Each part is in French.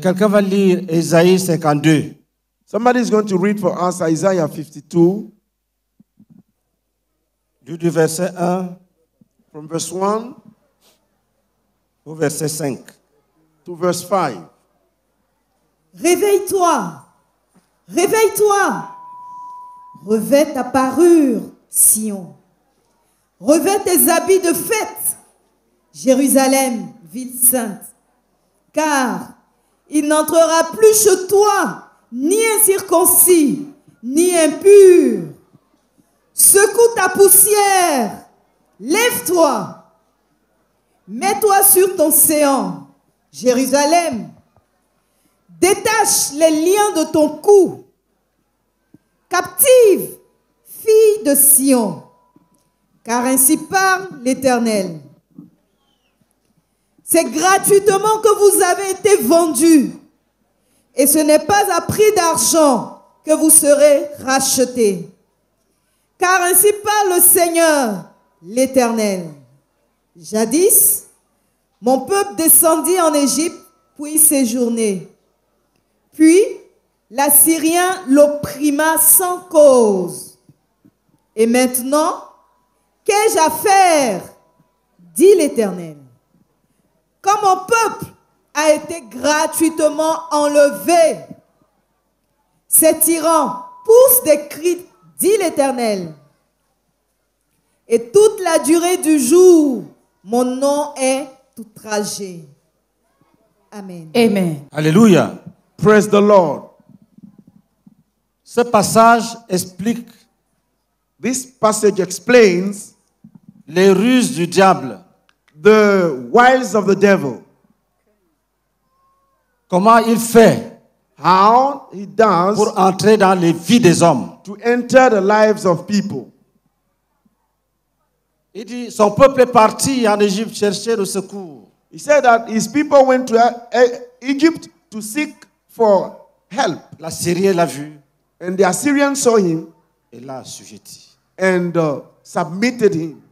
quelqu'un va lire Ésaïe 52. Somebody is going to read for us Isaiah 52, Du verset 1 from verse 1 au verset 5. to verse 5. Réveille-toi, réveille-toi, revêt ta parure, Sion. Revêt tes habits de fête, Jérusalem, ville sainte. Car il n'entrera plus chez toi ni incirconcis, ni impur. Secoue ta poussière, lève-toi, mets-toi sur ton séant, Jérusalem. Détache les liens de ton cou. Captive, fille de Sion, car ainsi parle l'Éternel. C'est gratuitement que vous avez été vendus, et ce n'est pas à prix d'argent que vous serez rachetés. Car ainsi parle le Seigneur, l'Éternel. Jadis, mon peuple descendit en Égypte pour y séjourner. Puis, l'Assyrien l'opprima sans cause. Et maintenant, qu'ai-je à faire, dit l'Éternel. Quand mon peuple a été gratuitement enlevé, ces tyrans poussent des cris, dit l'Éternel. Et toute la durée du jour, mon nom est outragé. Amen. Amen. Alléluia. Praise the Lord. Ce passage explique This passage explains les ruses du diable. the wiles of the devil, Comment il fait how he does pour entrer dans les vies des hommes. to enter the lives of people. Il dit, son peuple est parti en Égypte chercher le secours. He said that his people went to Egypt to seek for help. L'Assyrien l'a vu And the Assyrians saw him et l'a assujetti. and submitted him.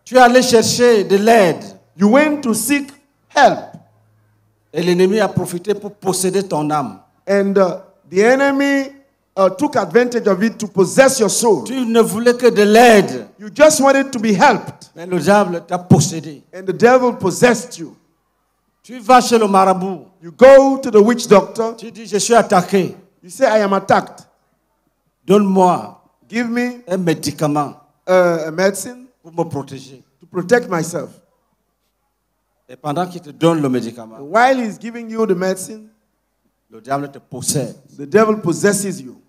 Tu es allé chercher de l'aide You went to seek help. et l'ennemi a profité pour posséder ton âme. And the enemy took advantage of it to possess your soul. Tu ne voulais que de l'aide, You just wanted to be helped. mais le diable t'a possédé. And the devil possessed you. Tu vas chez le marabout, You go to the witch doctor. tu dis, je suis attaqué, You say, I am attacked. donne-moi Give me un médicament a medicine pour me protéger. to protect myself. Et pendant qu'il te donne le médicament, And while he's giving you the medicine, le diable te possède. the devil possesses you.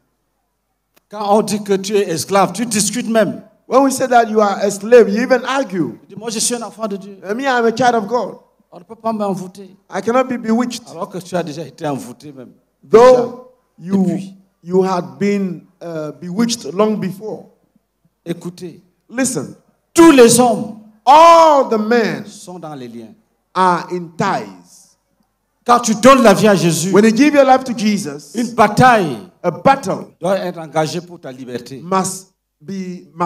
Quand on dit que tu es esclave, tu discutes même. When we say that you are a slave, you even argue. Tu dis, moi je suis un enfant de Dieu. Me, I'm a child of God. On ne peut pas m'envoûter. I cannot be bewitched. Alors que tu as déjà été envoûté même. Though you, Depuis. you had been bewitched long before. Écoutez, Listen, tous les hommes all the men sont dans les liens. are in ties. Quand tu donnes la vie à Jésus, When you give your life to Jesus, une bataille a battle doit être engagée pour ta liberté. must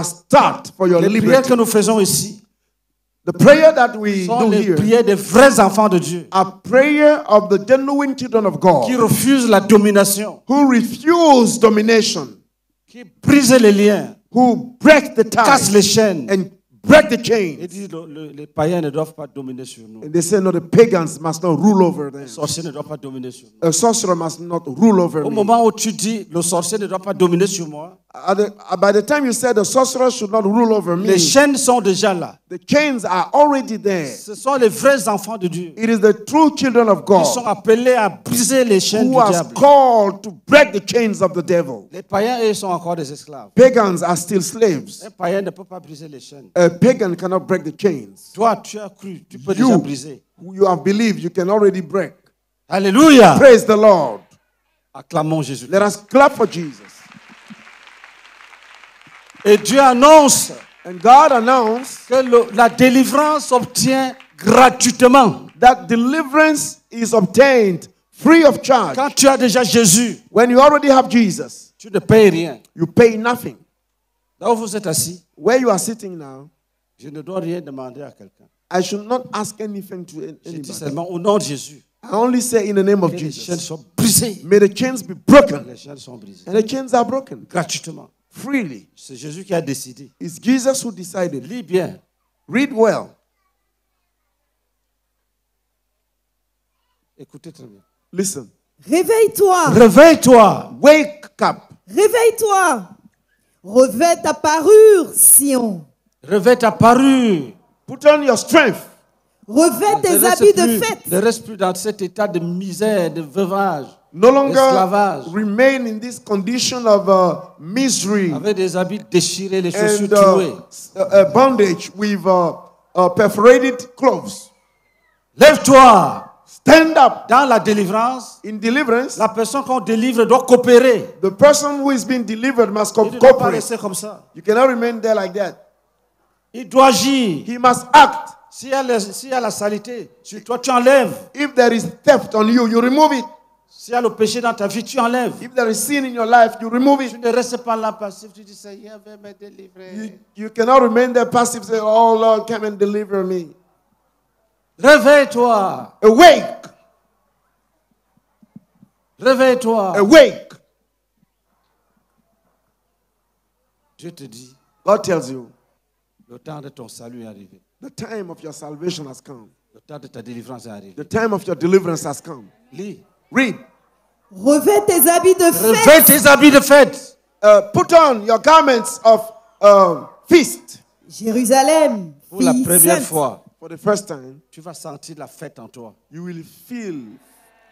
start for your Les prières liberty. que nous faisons ici The prayer that we sont do les here prières des vrais enfants de Dieu are prayer of the genuine children of qui God refusent la domination, who refuse domination, qui brisent les liens, who break the cassent ties les chaînes. and break the Et chains. disent les païens ne doivent pas dominer sur nous. And they say, no, the pagans must not rule over them. Les sorciers ne doivent pas dominer sur nous. A sorcerer must not rule over Au me. moment où tu dis le sorcier ne doit pas dominer sur moi, By the time you said the sorcerer should not rule over me, les chaînes sont déjà là. the chains are already there. Ce sont les vrais enfants de Dieu It is the true children of qui sont God appelés à briser les chaînes who du are diable. called to break the chains of the devil. Les païens, eux, sont encore des esclaves. Pagans are still slaves. Un païen ne peut pas briser les chaînes. A pagan cannot break the chains. Toi, tu as cru, tu peux déjà You, briser. who you have believed, you can already break. Alléluia. Praise the Lord. Acclamons Jésus. Let us clap for Jesus. Et Dieu annonce And God announced que la délivrance s'obtient gratuitement. that deliverance is obtained free of charge. Quand tu as déjà Jésus, When you already have Jesus, tu ne payes rien. you pay nothing. Là où vous êtes assis, Where you are sitting now, je ne dois rien demander à quelqu'un. I should not ask anything to Je dis anybody. seulement au nom de Jésus. I only say in the name of Que les chaînes Jesus. soient brisées. May the chains be broken. Les chaînes sont brisées. And the chains are broken Gratuitement. freely. C'est Jésus qui a décidé. It's Jesus who decided. Lis bien. Read well. Écoutez très bien. Listen. Réveille-toi, Réveille-toi. Wake up. réveille-toi. Revêt ta parure, Sion. Revêt ta parure. Put on your strength. Revêt tes Ne reste habits de plus- fête. Ne reste plus dans cet état de misère, de veuvage, No longer esclavage. remain in this condition of misery Avec des habits déchirés, les chaussures and trouées. bondage with perforated clothes. Lève-toi. Stand up. Dans la délivrance, In deliverance, la personne qu'on délivre doit coopérer. the person who is being delivered must Il ne doit pas cooperate. rester comme ça. You cannot remain there like that. Il doit agir. He must act. S'il y a la saleté sur toi, tu enlèves. If there is theft on you, you remove it. S'il y a le péché dans ta vie, tu enlèves. If there is sin in your life, you remove Tu it. ne restes pas là passif. Tu dis, Seigneur, viens me délivrer. You cannot remain there passive, say, oh Lord, come and deliver me. Réveille-toi. Awake. Réveille-toi. Awake. Dieu te dit, God tells you, le temps de ton salut est arrivé. the time of your salvation has come. Le temps de ta délivrance est arrivé. The time of your deliverance has come. Lis. Read. Revêt tes habits de Revêt fête. tes habits de fête. Put on your garments of feast. Jérusalem, Pour la fille première sainte. fois, For the first time, tu vas sentir la fête en toi. you will feel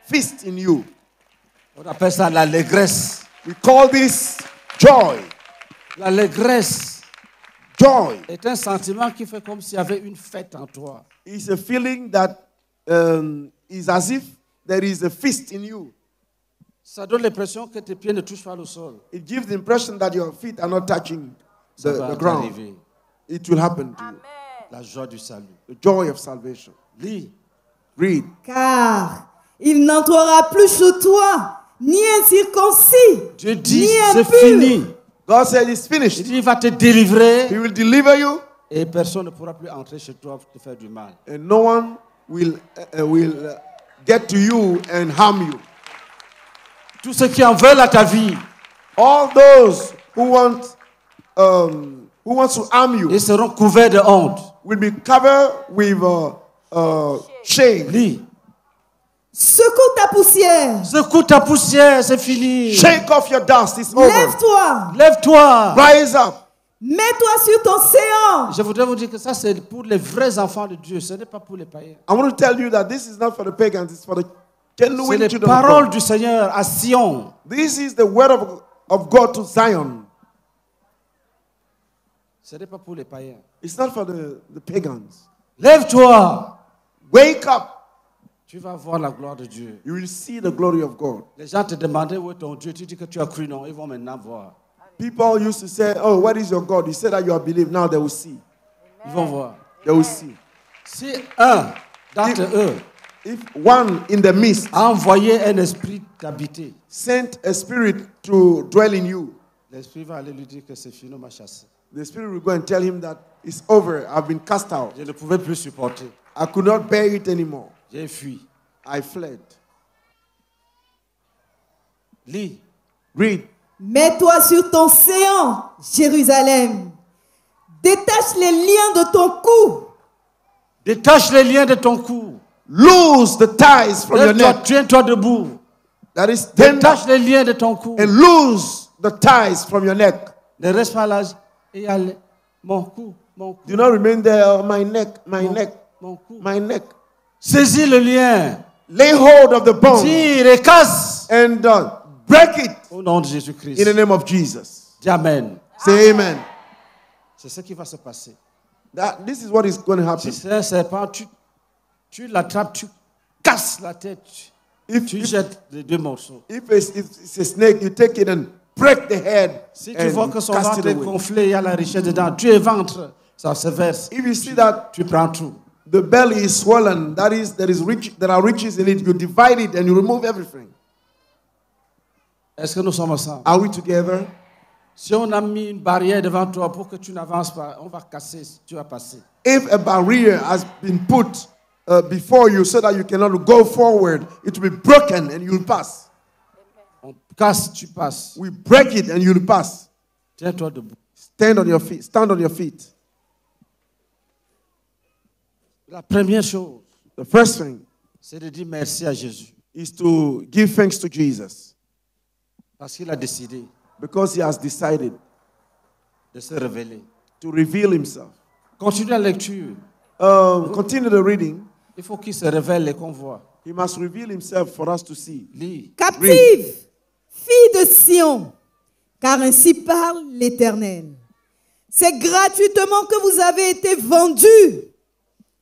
feast in you. On appelle ça l'allégresse. We call this joy. L'allégresse Joy est un sentiment qui fait comme s'il y avait une fête en toi. is a feeling that is as if there is a feast in you. Ça donne l'impression que tes pieds ne touchent pas le sol. It gives the impression that your feet are not touching Ça va the ground. arriver. It will happen to you. La joie du salut. The joy of salvation. Lis. Read. Car il n'entrera plus chez toi, ni incirconcis, Dieu dit, ni c'est impur. fini. God said it's Il finished. dit, il va te délivrer He will deliver you, et personne ne pourra plus entrer chez toi pour te faire du mal. and no one will get to you and harm you. Tous ceux qui en veulent à ta vie, All those who want to harm you ils seront couverts de honte. will be covered with shame. Lis. Secoue ta poussière, Secoue ta poussière, c'est fini. Shake off your dust. It's over. lève-toi, Lève-toi. Rise up. mets-toi sur ton séant. Je voudrais vous dire que ça, c'est pour les vrais enfants de Dieu. Ce n'est pas pour les païens. I want to tell you that this is not for the pagans. It's for the C'est genuine les children of paroles God. du Seigneur à Sion. This is the word of God to Zion. Ce n'est pas pour les païens. It's not for the pagans. Lève-toi. Wake up. Tu vas voir la gloire de Dieu. You will see the glory of God. Les gens te demandaient où est ton Dieu. Tu dis que tu as cru. Non, ils vont maintenant voir. People used to say, oh, what is your God? You said that you have believed. Now they will see. Ils vont voir. They will see. Si un d'entre eux If one in the midst a envoyé un esprit d'habiter, sent a spirit to dwell in you, l'esprit va aller lui dire que c'est fini, on m'a chassé. the spirit will go and tell him that it's over. I've been cast out. Je ne pouvais plus supporter. I could not bear it anymore. J'ai fui. I fled. Lis. Read. Mets-toi sur ton séant, Jérusalem. Détache les liens de ton cou. Détache les liens de ton cou. Lose the ties from your Lève-toi, neck. tiens-toi debout. That is tender. Détache les liens de ton cou. And lose the ties from your neck. Ne reste pas là et allez. Mon cou, mon cou. Do not remain there. Oh, my neck, my mon, neck, mon cou. my neck. Saisis le lien. Lay hold of the bone Tire et casse. and break it Au nom de in Jésus-Christ. the name of Jesus. Dis Amen. Say amen. C'est ce qui va se passer. This is what is going to happen. Si c'est un serpent, tu l'attrapes, tu casses la tête. Tu jettes les deux morceaux. If it's a snake, you take it and break the head Si tu vois and que son cast ventre it est away. gonflé, il y a la richesse dedans, tu es ventre, ça se verse. If you see that Tu prends tout. the belly is swollen, that is, there are riches in it, you divide it and you remove everything. Est-ce que nous sommes ensemble? Are we together? Si on a mis une barrière devant toi pour que tu n'avances pas, on va casser, tu vas passer. If a barrier has been put before you so that you cannot go forward. It will be broken and you'll pass. On casse, tu passes. We break it and you'll pass. Tiens-toi debout. Stand on your feet. Stand on your feet. La première chose, The first thing c'est de dire merci à Jésus. is to give thanks to Jesus Parce qu'il a décidé because he has decided de se révéler. to reveal himself. Continue la lecture. Continue the reading. Il faut qu'il se révèle et qu'on voit. He must reveal himself for us to see. Lis. Captive, fille de Sion, car ainsi parle l'Éternel. C'est gratuitement que vous avez été vendus,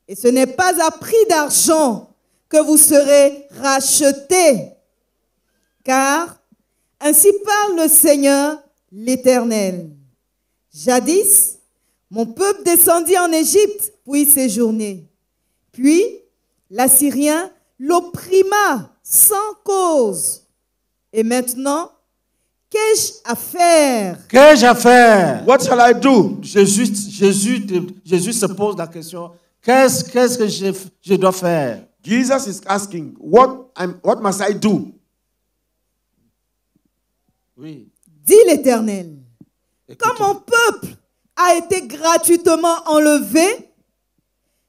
et ce n'est pas à prix d'argent que vous serez rachetés. Car ainsi parle le Seigneur l'Éternel. Jadis, mon peuple descendit en Égypte pour y séjourner. Puis, l'Assyrien l'opprima sans cause. Et maintenant, qu'ai-je à faire? Qu'ai-je à faire? What shall I do? Jésus se pose la question, qu'est-ce que je dois faire? Jesus is asking, what must I do? Oui. Dit l'Éternel. Comme Écoutez. mon peuple a été gratuitement enlevé,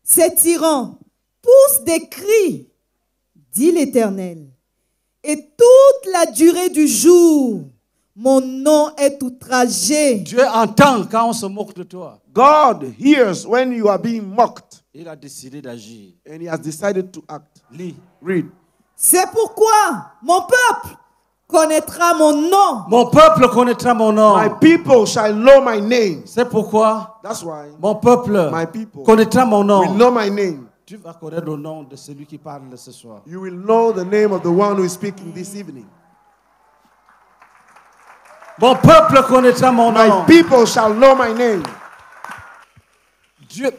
ces tyrans poussent des cris, dit l'Éternel. Et toute la durée du jour, mon nom est outragé. Dieu entend quand on se moque de toi. God hears when you are being mocked, Il a décidé d'agir. and he has decided to act. Lis. Read. C'est pourquoi mon peuple connaîtra mon nom. Mon peuple connaîtra mon nom. My people shall know my name. C'est pourquoi That's why mon peuple my people connaîtra mon will nom. know my name. Tu vas connaître le nom de celui qui parle ce soir. You will know the name of the one who is speaking this evening. Mon peuple connaîtra mon My nom. people shall know my name. Dieu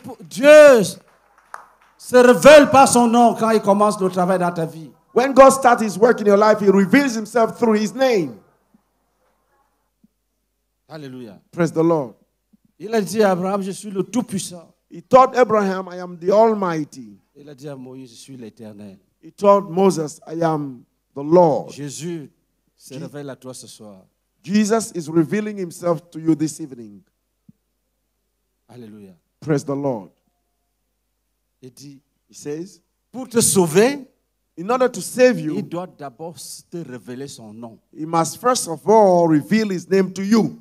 se révèle par son nom quand il commence le travail dans ta vie. When God starts his work in your life, he reveals himself through his name. Alléluia. Praise the Lord. Il a dit à Abraham, je suis le Tout-Puissant. He told Abraham, I am the Almighty. Il a dit à Moïse, je suis l'Éternel. He told Moses, I am the Lord. Jésus se révèle à toi ce soir. Jesus is revealing himself to you this evening. Alléluia. Praise the Lord. Il dit, He says, pour te sauver, in order to save il you, doit d'abord te révéler son nom. he must first of all reveal his name to you.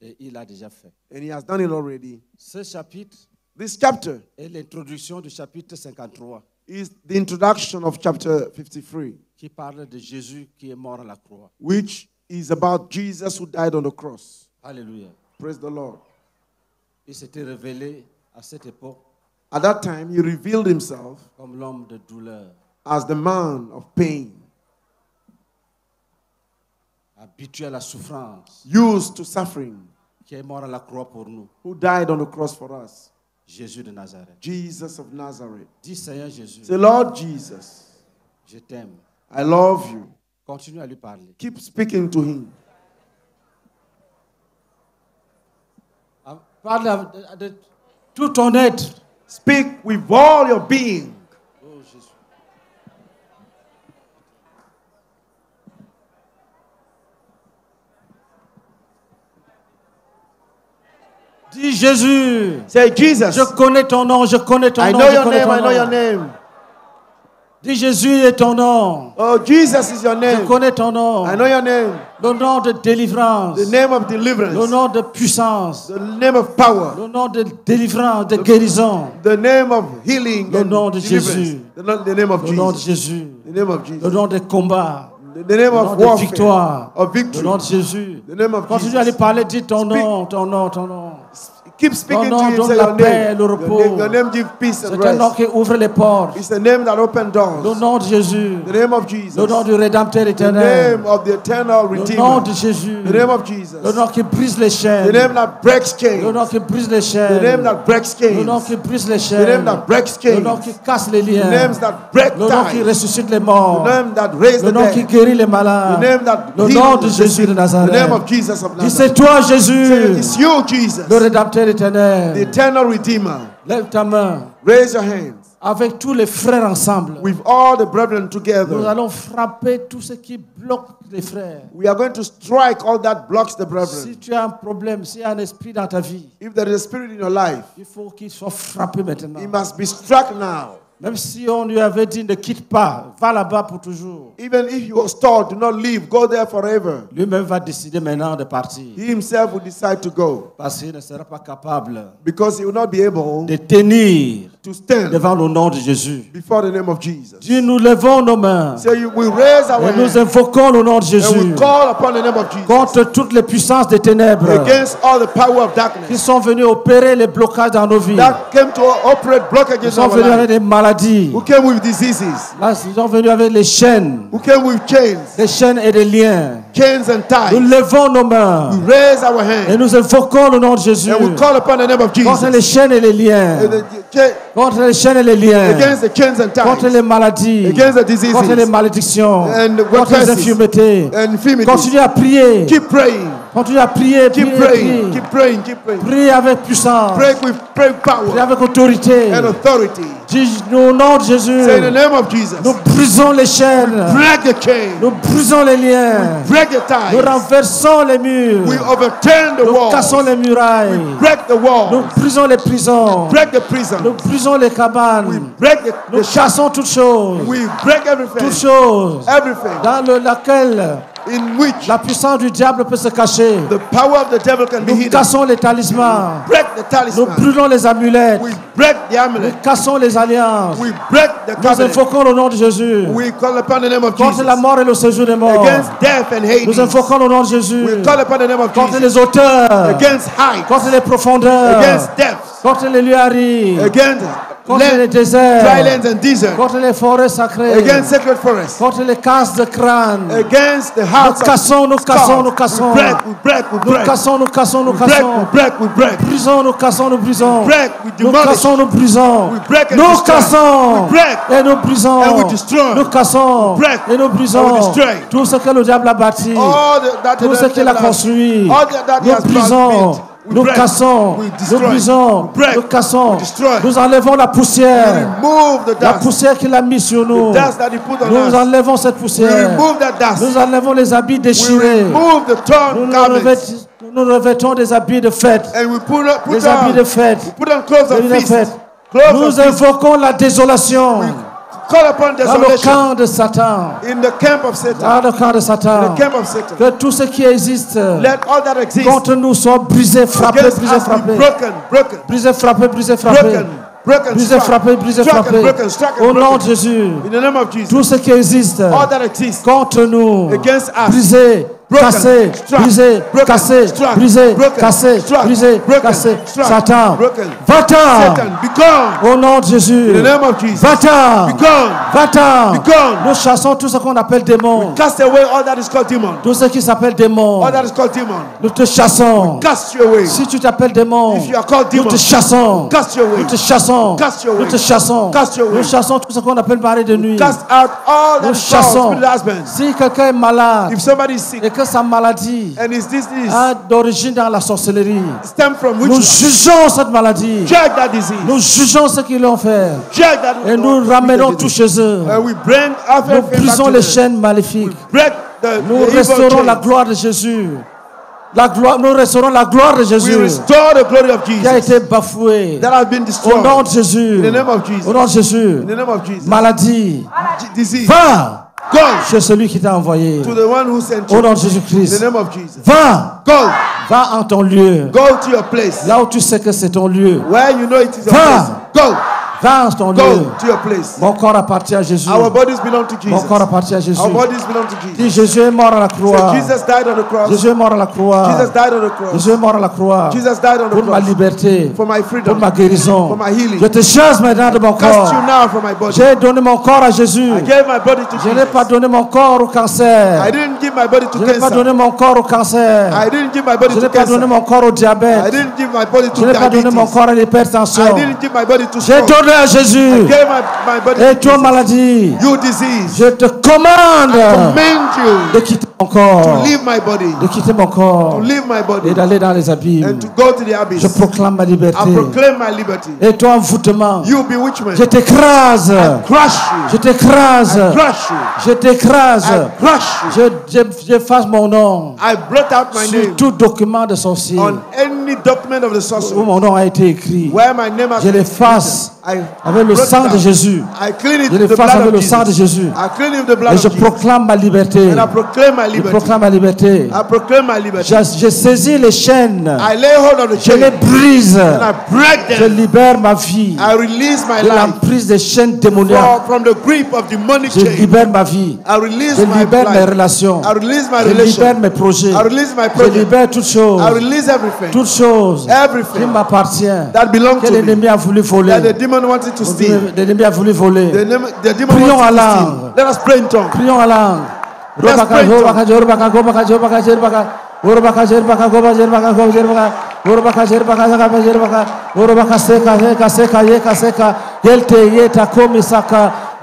Et il l'a déjà fait. And he has done it already. Ce chapitre This chapter est l'introduction du chapitre 53 is the introduction of chapter 53, qui parle de Jésus qui est mort à la croix. which is about Jesus who died on the cross. Alléluia. Praise the Lord. Il s'était révélé à cette époque At that time, he revealed himself comme l'homme de douleur, as the man of pain, habitué à la souffrance, used to suffering, qui est mort à la croix pour nous. who died on the cross for us. Jésus de Nazareth. Jesus of Nazareth. Dis Seigneur Jésus, Say, Lord Jesus, je t'aime. I love you. Continue à lui parler. Keep speaking to him. Parle de tout ton être. Speak with all your being. Oh Jésus. Dis Jésus, Say, Jesus, je connais ton nom, je connais ton I nom. know je your connais name, ton I know nom. your name. Dis Jésus est ton nom. Oh, Jesus is your Je name. connais ton nom. I know your name. Le nom de délivrance. The name of Le deliverance. nom de puissance. The name of power. Le nom de délivrance, de guérison. The name of healing. Le and nom de deliverance. Jésus. The name of Le nom de Jesus. Jésus. The name of Le Jesus. nom de combat. The name Le nom of de warfare. victoire. Of Le victory. nom de Jésus. The name of Continue à lui Jesus. parler, dis ton Speak. nom, ton nom, ton nom. Keep speaking Ton to nom him. donne Say la your paix, name. le repos. Your name give peace and C'est un nom rest. qui ouvre les portes. It's the name that opens Le doors. nom de Jésus. The name of Jesus. Le nom du Rédempteur The éternel. name of the eternal Le nom Redeemer. de Jésus. The name of Jesus. Le nom qui brise les The chaînes. name that breaks Le nom chains. qui brise les The name chaînes. that breaks Le nom chains. qui brise les The name chaînes. that breaks Le nom qui chains. casse les The liens. names that break Le nom qui ties. ressuscite les morts. The name that raised Le the nom qui dead. guérit les The malades. name that Le nom healed de the Jésus sick. de The Nazareth. name of Jesus of Dis, c'est Nazareth. toi Say, Jésus, it's you, Jesus, le Rédempteur the éternel. eternal Redeemer. Lève ta main. Raise your hands. avec tous les frères ensemble, with all the brethren nous together, allons frapper tout ce qui bloque les frères. we are going to strike all that blocks the brethren. Si tu as un problème, s'il y a un esprit dans ta vie, If there is a spirit in your life, il faut qu'il soit frappé maintenant. it must be struck now. Même si on lui avait dit ne quitte pas, va là-bas pour toujours. Even if you was told, do not leave, go there forever. Lui-même va décider maintenant de partir. He himself will decide to go Parce qu'il ne sera pas capable because he will not be able de tenir to stand devant le nom de Jésus. before the name of Jesus. Dis, nous levons nos mains So we raise our et nous hands invoquons le nom de and Jésus we call upon the name of Jesus contre toutes les puissances des ténèbres against all the power of qui darkness sont venus opérer les blocages dans nos vies. that came to operate blockages Ils in sont our venus avec life, des maladies. who came with diseases, Là, ils sont venus avec les chaînes with chains et des liens. and Nous ties. levons nos mains We raise our et hands nous invoquons le nom de Jésus and we call upon the name of contre les Jesus chaînes et les liens. And Contre les chaînes et les liens. against the chains and Contre ties, les maladies. against the diseases Contre les malédictions. and the Contre les curses infirmités. and infirmities. Continue à prier. Keep praying, Continue à prier. keep Prier, praying, prier. keep praying, keep praying. Prie avec puissance. Pray with Prie power avec autorité. and authority. Dis au nom de Jésus. Say in the name of Jesus, Nous brisons les chaînes. break the chain, Nous brisons les liens. break the Nous ties. renversons les murs. We overturn the Nous walls, cassons les murailles. break the Nous walls, brisons les prisons. break the prison, Nous brisons les cabanes. break the Nous chassons toutes choses. we break Toutes everything, choses everything dans laquelle in which la puissance du diable peut se cacher. the power of the devil can be Nous hidden. cassons les talismans. Break the Nous talisman. brûlons les amulettes. We break the Nous amulet. cassons les alliances. We break the Nous covenant. invoquons le nom de Jésus. We call upon the name of Contre Jesus la mort et le séjour des morts. against death and Nous Hades. invoquons le nom de Jésus. We call upon the name of Contre Jesus les auteurs. against height, Contre les profondeurs. against depths, Contre les lieux arides. against Contre les land, dry déserts. lands and deserts, Contre les forêts sacrées. against sacred forests, Contre les casses de crâne. against the Nous hearts of cassons, nous cassons, skulls. nous cassons. We break, we break, we Nous break. cassons, nous cassons, nous We break, we cassons. break, we break. Brisons, nous cassons, nous brisons. Break, we Nous demolish. cassons, nous brisons. We break and Nous destroy. cassons We break et nous brisons. and we destroy. Nous cassons We break et nous and we brisons. destroy. Tout ce que le diable a bâti, That tout ce qu'il a construit, all that he nous has brisons. built. We Nous break, cassons, we nous destroy, brisons, we break, nous cassons, we destroy. nous enlevons la poussière, Remove the la dust, poussière qu'il a mis sur nous. the dust that he put on Nous us. enlevons cette We poussière. remove that dust. Nous enlevons les habits We déchirés. remove the torn garments. Nous revêtons des habits de fête. And we put Des habits de on, fête. we put on clothes Des of habits de feast. fête. Clothes Nous of feast. invoquons la désolation Call upon dans le desolation camp de Satan. in the camp of Satan. Dans le camp de Satan. The camp of Satan. Que tout ce qui existe Let all that exists contre nous soit brisé, frappé, against brisé, us be frappé. broken. Brisé, frappé, brisé, frappé. Broken, Brisé, struck, frappé, brisé, struck frappé. and broken, struck and Au nom broken. de Jésus. In the name of Jesus. Tout ce qui existe All that exists contre nous, against us. brisé, Broken, cassé, struck, brisé, broken, cassé, struck, brisé, broken, cassé, struck, brisé, broken, cassé. struck, Satan, broken. va-t'en. Satan, be gone. Au nom de Jésus. In the name of Jesus. Va-t'en. Be gone. Va-t'en. Be gone. Nous chassons tout ce qu'on appelle démon. Cast away all that is called demon. Tout ce qui s'appelle démon. All that is called demon. Nous te chassons. Cast you away. Si tu t'appelles démon, If you are called nous demon, te chassons. cast you away. Nous te chassons. Cast you away. Nous te chassons. Cast you away. Nous chassons tout ce qu'on appelle marée de nuit. Cast out all that Nous is called chassons. spirit husbands. Si quelqu'un est malade If somebody is sick et que sa maladie and is this a d'origine dans la sorcellerie, stem from nous witchcraft, jugeons cette maladie. check that disease. Nous jugeons ce qu'ils ont fait. Check that Et nous ramenons tout chez eux. and we bring Nous everything back brisons to les them. chaînes maléfiques. Break the Nous evil restaurons la chains. gloire de Jésus. Nous restaurons la gloire de We Jésus restore the glory of qui a Jesus été bafouée. that has been Au destroyed. nom de Jésus. In the name of Jesus. Au nom de Jésus. In the name of Jesus. Maladie. Disease. Va Go chez celui qui t'a envoyé. to the one who sent Au you. nom de In the Jésus-Christ. name of Jesus. Va. Go. Va en ton lieu. Go to your place. Là où tu sais que c'est ton lieu. Where you know it is your Va. place. Go. Va en ton lieu. Go to your place. Mon corps appartient à Jésus. Our bodies belong to Mon Jesus. corps appartient à Jésus. Our bodies belong to Jesus. Dis Jésus est mort à la croix. So Jesus died on the cross. Jésus est mort à la croix. Jesus died on the cross. Jésus est mort à la croix. Jesus died on the Pour ma cross. liberté. For my Pour freedom. ma guérison. For my healing. Je te chasse maintenant de mon Cast corps. you now from my body. J'ai donné mon corps à Jésus. I gave my body to Je n'ai pas Jesus. donné mon corps au I cancer. didn't give my body to Je n'ai pas donné cancer. mon corps au cancer. I didn't give my body Je to n'ai pas donné cancer. mon corps au I diabète. didn't give my body Je to n'ai pas donné mon diabetes. corps à l'hypertension. I didn't give my body to J'ai stroke. donné à Jésus. Give my body Et to toi, Jesus. maladie, You disease. je te commande Command you de quitter mon corps. to leave my body. De quitter mon corps. To leave my body. Et d'aller dans les abîmes. And to go to the abyss. Je proclame ma liberté. I proclaim my liberty. Et toi, envoûtement, You bewitchment. je t'écrase. Crush Je you. t'écrase. Crush you. Je t'écrase. Crush you. J'efface mon nom I blot out my sur name tout document de sorcier on any document of the où sorcerer mon nom a été écrit. where my name has Je been l'efface written. avec le blot it sang de out. Jésus. I clean it Je with the l'efface blood avec of le sang de Jesus. Jésus. I clean it with the blood Et of je Jesus. proclame ma liberté. And I proclaim my Je liberty. proclame ma liberté. I proclaim my liberty. Je saisis les chaînes. I lay hold of the Je les chain brise. and I break Je them. libère ma vie I release my de life l'emprise des chaînes démoniaques. from the grip of demonic Je chain. libère ma vie. I release Je my libère mes life. relations. I release my Je libère relation. mes projets. I release my Je project. libère toutes choses. I release everything. Toutes choses qui Everything m'appartiennent. that belongs Que to me. l'ennemi a voulu voler. That the demon wanted to steal. L'ennemi a voulu voler. The demon Prions wanted à to langue. steal. Let us pray in tongues. Prions à langue. Let's pray in tongues.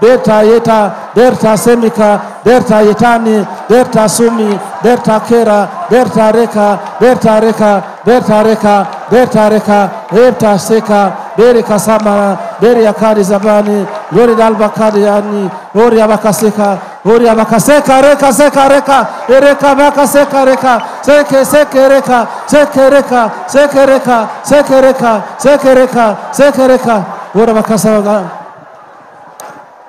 Berta yeta, berta semika, berta yetani, berta sumi, berta kera, berta reka, berta reka, berta reka, berta reka, berta seka, beri kasama, beri yakari zabani, lori dalbakari yani, ori abakaseka, ori abakaseka, reka seka reka, ereka bakaseka reka, seke seke reka, seke reka, seke reka, seke reka, seke reka, seke reka, ori abakaseka.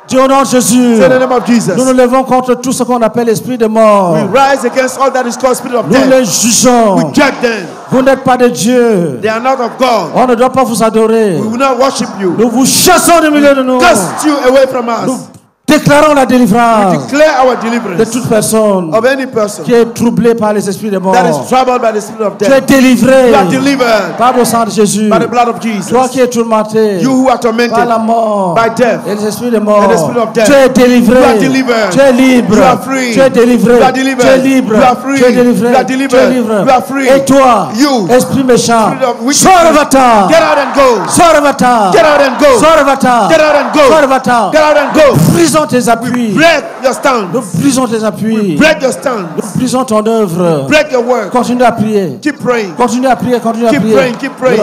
Dieu au nom de Jésus, Say the name of Jesus. nous nous levons contre tout ce qu'on appelle l'esprit de mort. We rise against all that is called spirit of Nous death. les jugeons. We judge them. Vous n'êtes pas de Dieu. They are not of God. On ne doit pas vous adorer. We will not worship you. Nous vous chassons du milieu de nous. Cast you away from Nous us. déclarons la délivrance Declare our de deliverance toute personne of any person qui est troublée par les esprits de mort. that is troubled by the spirit of Tu es death. délivré You are delivered par le sang de Jésus. by the blood of Jesus. Toi qui es tourmenté You who are par la tormented mort by death. et les esprits de mort, And the spirit of death. tu es délivré. You are delivered. Tu es libre. You are free. Tu es délivré. You are delivered. Tu es libre. You are free. Tu es délivré. You are Tu es delivered. libre. You are free. Et toi, You, esprit méchant, spirit of wickedness, sors de va-t'en. get out and go. Sors de va-t'en. Get out and go. Sors de va-t'en. Get out and go. Sors de va-t'en. Get out and go. Brisons tes appuis. Break your stand. Nous brisons tes appuis. Break your stand. Nous brisons ton œuvre. Break your work. Continue à prier. Keep praying. Continue à prier, continue à Keep prier. praying, keep praying.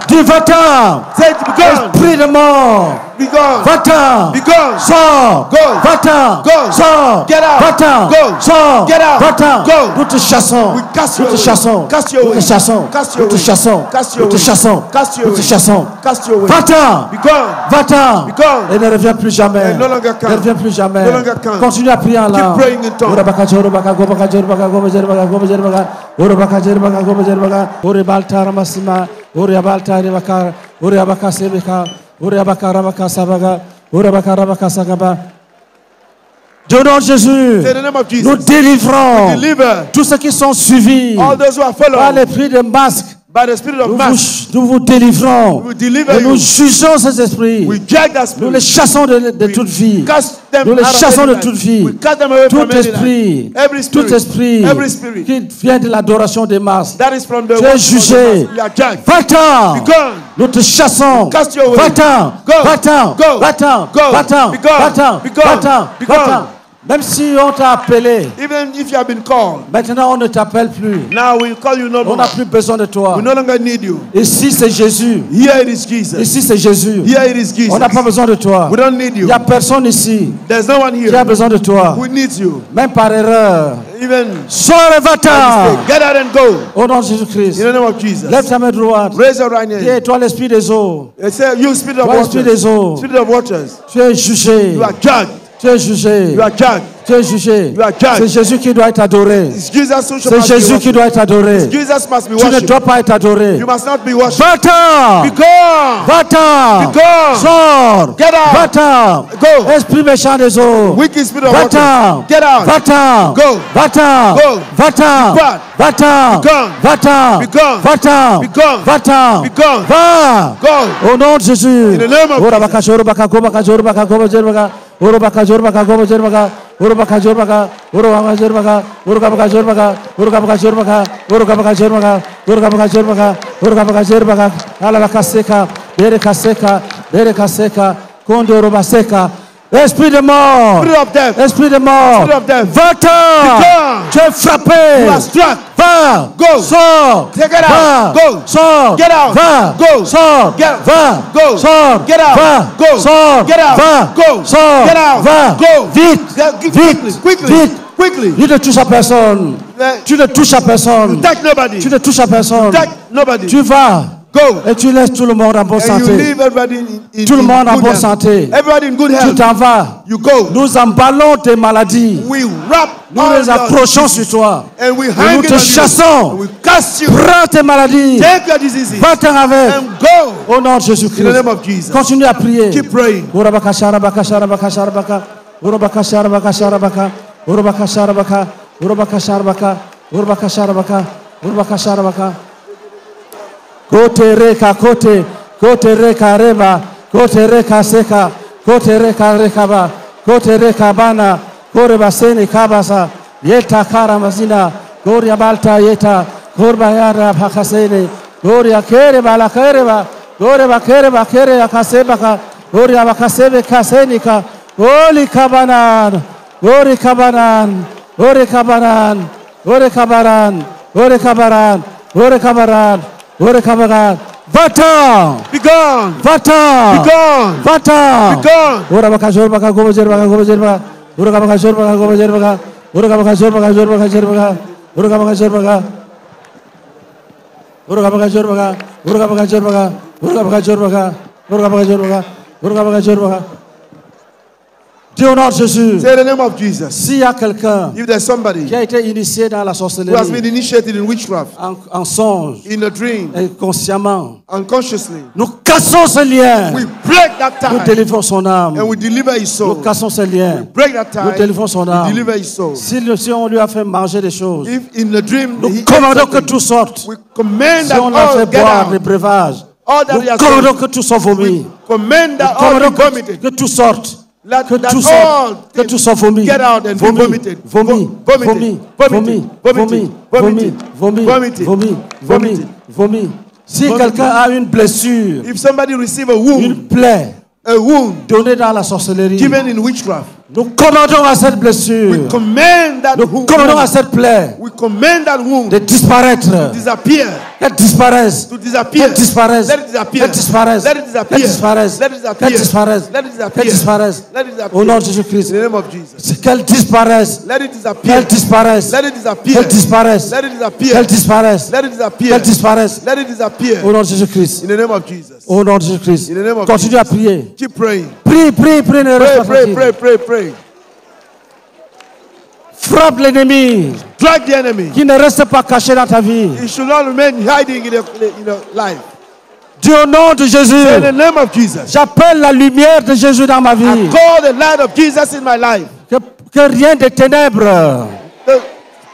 Dis va-t'en. Say it, be gone. Esprit de mort. Be gone. Va-t'en. Be gone. Sors. Go. Va-t'en. Go. Sors. Get out. Va-t'en. Go. Sors. Get out. Va-t'en. Go. Nous te chassons. We cast you Nous te away. chassons. Cast you Nous away. te chassons. Cast you Nous te away. chassons. Cast you Nous te away. chassons. Cast you Nous te away. chassons. Cast you away. Va-t'en. Be gone. Va-t'en. Be gone. Et ne reviens plus jamais. And no longer come. Ne reviens plus jamais. No longer come. Continue à prier en langue. Keep praying in tongues. Dieu nom de Jésus, Say the name of Jesus. nous délivrons Deliver tous ceux qui sont suivis all those who are par followed l'esprit de masque. by the spirit of mass. Nous vous délivrons We deliver et nous you. jugeons ces esprits. We judge that Nous les spirit. chassons de toute vie. Cast them Nous les out of chassons any de life. toute vie. We cast them away Tout from any esprit, life. Every tout spirit. esprit Every spirit. qui vient de l'adoration des masses. That is from the Tu es worship of the jugé. mass. We are judged. Va-t'en. Be gone. Nous te chassons. Cast you away. Va-t'en. Go. Va-t'en. Go. Va-t'en. Go. Va-t'en. Be gone. Va-t'en. Be gone. Va-t'en. Be gone. Va-t'en. Même si on t'a appelé, Even if you have been called, maintenant on ne t'appelle plus. now we call you no On more. n'a plus besoin de toi. We no longer need you. Ici c'est Jésus. Here it is Jesus. Ici c'est Jésus. Here it is Jesus. On n'a pas besoin de toi. We don't need Il you. n'y a personne ici There's no one qui a here besoin de toi. who needs you. Même par erreur. Even Sors et va-t'en. get out and go. Au nom de Jésus-Christ. In the name of Jesus. Lève ta main droite. Raise your right Dis, hand. toi l'esprit des eaux. And say, you spirit of Toi l'esprit des waters. eaux. Spirit of waters. Tu es jugé. You are judged. Tu es jugé. You are judged. Tu es jugé. You are judged. C'est Jésus qui doit être adoré. It's Jesus who C'est must be Jésus qui worshipped. doit être adoré. Jesus must be Tu ne worshipped. dois pas être adoré. You must not be worshipped. Va-t'en. Be gone. Va-t'en. Be gone. Sors. Get out. Va-t'en. Go. Esprit méchant des eaux. Wicked spirit of Va-t'en. waters. Get out. Va-t'en. Go. Va-t'en. Go. Va-t'en. Depart. Va-t'en. Be gone. Va-t'en. Be gone. Va-t'en. Be gone. Va-t'en. Be gone. Va. Go. Au nom de Jésus. In the name of Ora baka shoro baka go baka shoro baka go baka shoro baka Urubaka Jorbaka Gobo Jerbaga, Urubaka Jorbaga, Urubaka Jorbaga, Urubaka Jorbaga, Urubaka Jorbaga, Urubaka Jorbaga, Urubaka Jorbaga, Urubaka Jorbaga, Alabaka Seka, Bereka Seka, Bereka Seka, Konde Urubaseka. Esprit de mort, Spirit of death. esprit de mort, Spirit of death. va-t'en, tu es frappé, You are struck. va, Go. sors, Take it out. va, Go. sors, Get out. va, Go. sors, Get out. va, Go. sors, Get out. va, Go. sors, Get out. va, Go. sors, Get out. va, Go. vite, vite, Quickly. vite, Quickly. tu ne touches à personne, tu ne touches à personne, Touch nobody. tu ne touches à personne, Touch nobody. tu vas Go. et tu laisses tout le monde en bonne And you santé, leave everybody in tout le monde en good bonne health. santé, Everybody in good tu health. t'en vas, You go. nous emballons tes maladies. We wrap Nous all les your accrochons diseases sur toi. and we Et hang nous it te on you. chassons. And we cast you. Prends tes maladies. Take your diseases Va-t'en avec. and go. Au nom de In the Jésus-Christ. name of Jesus. Continue à prier. Keep praying. Urabaka sharabaka sharabaka sharabaka. Urabaka sharabaka sharabaka. Urabaka sharabaka. Urabaka sharabaka. Urabaka sharabaka. Urabaka sharabaka. Kote reka kote. Kote reka reba. Kote reka seka. Kote reka rekaba. Kote reka bana. Kore basene kabasa. Yeta kara mazina. Goria balta yeta. Korba yara pakasene. Goria kere bala kere ba. Goria kere ba kere akasebaka. Goria bakasebe kasenika. Goli kabanan. Gori kabanan. Gori kabanan. Gori kabaran. Gori kabaran. Gori kabaran. Gori kabaran. Va-t'en. Be gone. Va-t'en. Be gone. Va-t'en. Be gone. Ora baka jor baka gobo jer baka gobo jer baka. Ora baka jor baka gobo jer baka. Ora baka jor baka jor baka jer baka. Ora baka jor baka. Ora baka jor baka. Ora baka jor baka. Ora baka jor baka. Ora baka jor baka. Ora baka jor baka. Dis au nom de Jésus. Say the name of Jesus. S'il y a quelqu'un If there's somebody qui a été initié dans la who has been sorcellerie, initiated in witchcraft, en songe, in a dream, inconsciemment, unconsciously, nous cassons ce lien. we break that Nous tie délivrons son âme. and we deliver his Nous soul. cassons ce lien. Break that Nous tie, délivrons son we âme. deliver his soul. Si on lui a fait manger des choses, If in the dream nous he ate commandons que something, tout sorte. we command Si that on a all fait get boire des out. breuvages, All that he nous has commandons done, que tout soit vomi. command that Nous all commandons be vomited. que tout sorte. That, Que that tout all sorte. Que tout soit vomi. get out and be Vomi. vomited. Vomi. Vomited. Vomi. Vomi. Vomi. Vomi. Vomited. Vomi. Vomi. Vomi. Si quelqu'un a une blessure, If somebody receive a une wound, plaie a wound donnée dans la sorcellerie, given in witchcraft, nous commandons à cette blessure, we command that nous wound, commandons à cette plaie we command that wound de disparaître. disappear, Qu'elle disparaisse. to disappear. Qu'elle disparaisse. Let it disappear. Qu'elle disparaisse. Let it disappear. Qu'elle disparaisse. Let it disappear. Qu'elle disparaisse. Let it disappear. Qu'elle disparaisse. Let it disappear. Au nom de In Jésus-Christ. the name of Jesus. Qu'elle disparaisse. Let it disappear. Qu'elle disparaisse. Let it disappear. Qu'elle disparaisse. Let it disappear. Qu'elle disparaisse. Let it disappear. Qu'elle disparaisse. Let it disappear. Au nom de Jésus-Christ. In the name of Jesus. Au nom de Jésus-Christ. In the name of Continue à prier. Keep praying. Prie, prie, prie. Ne reste Pray, pas pray, tranquille. pray, pray, pray. Frappe l'ennemi Drag the enemy. qui ne reste pas caché dans ta vie. He should not remain hiding in your life. Dis au nom de Jésus. In the name of Jesus. J'appelle la lumière de Jésus dans ma vie. I call the light of Jesus in my life. Que rien de ténèbres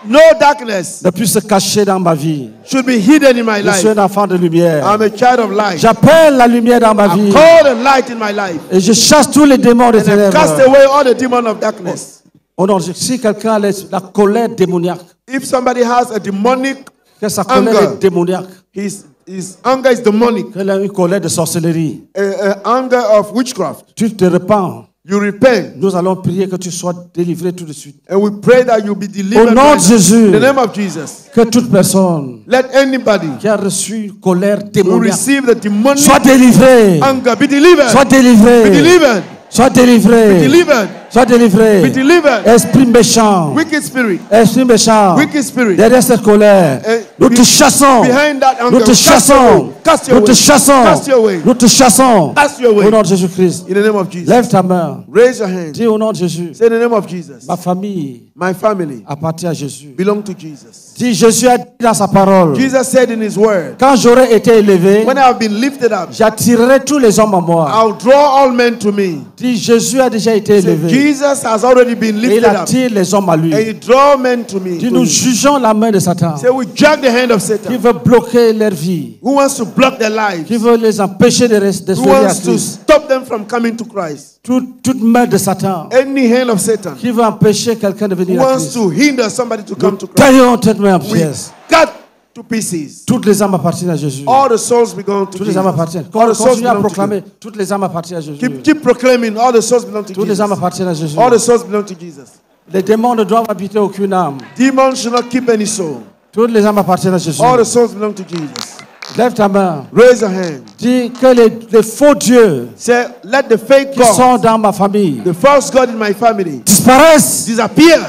No darkness ne puisse se cacher dans ma vie. should be hidden in my Je suis life. un enfant de lumière. I'm a child of light. J'appelle la lumière dans ma I vie. call the light in my life. Et je chasse tous les démons des And I cast ténèbres. away all the demons of darkness. Au nom de Jésus. Si quelqu'un a la colère démoniaque, If somebody has a demonic, que sa colère Anger. est démoniaque, his anger is demonic, qu'elle a une colère de sorcellerie, a anger of witchcraft, tu te repens. you repent. Nous allons prier que tu sois délivré tout de suite. And we pray that you'll be Au delivered. nom right de now. Jésus. In the name of Jesus. Que toute personne Let anybody qui a reçu une colère who démoniaque receive the demonic soit délivré. anger be delivered. Sois Be délivré. delivered. Sois délivré. Delivered. Sois délivré. Be delivered. Esprit méchant. Wicked spirit. Esprit méchant. Wicked spirit. Derrière cette colère, nous te chassons. Behind that anger, Nous te cast your chassons. way. Cast your Nous te way. chassons. Cast your way. Nous te chassons. Cast your way. Au nom de Jésus-Christ. In the name of Jesus. Lève ta main. Raise your hand. Dis au nom de Jésus. Say in the name of Jesus. Ma famille My family appartient à Jésus. belong to Jesus. Dis, Jésus a dit dans sa parole, Jesus said in his word, quand j'aurai été élevé, when I have been lifted up, j'attirerai tous les hommes à moi. I'll draw all men to me. Dis, Jésus a déjà été Say, élevé. Jesus has already been Et il lifted up. attire les hommes à lui. And he draw men to me. Dit, nous jugeons la main de Satan Say we judge the hand of qui Satan. veut bloquer leur vie, Who wants to block their lives? qui veut les empêcher de se Who réveiller à wants to Christ. stop them from coming to Christ? Toute main de Satan Any hand of Satan qui veut empêcher quelqu'un de who venir à wants Christ. to hinder somebody to come to Christ. Taillons cette main en We pièces. cut to pieces. Toutes les âmes appartiennent à Jésus. All the souls belong to Toutes les âmes Jesus. appartiennent. All the souls Continue à belong to proclamer. Jesus. Toutes les âmes appartiennent à Jésus. Keep proclaiming. All the souls belong to Toutes les Jesus. âmes appartiennent à Jésus. All the souls belong to Jesus. Les démons ne doivent habiter aucune âme. Demons should not keep any soul. Toutes les âmes appartiennent à Jésus. All the souls belong to Jesus. Lève ta main. Raise your hand. Dis que les faux dieux Say, let the fake qui sont God, dans ma famille the false God in my family, disparaissent. disappear.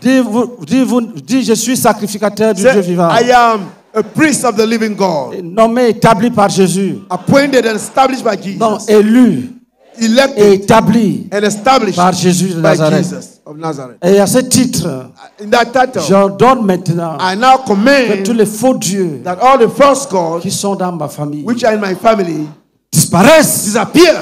Dis, je suis sacrificateur du Dieu Say, vivant. I am a priest of the living God, Nommé, établi par Jésus. appointed and established by Jesus. Non, élu et Elected établi and established par Jésus de by Nazareth. Jesus of Nazareth. Et à ce titre, In that title, j'ordonne maintenant I now que command tous les faux dieux that all the false gods qui sont dans ma famille which are in my family disparaissent, disappear,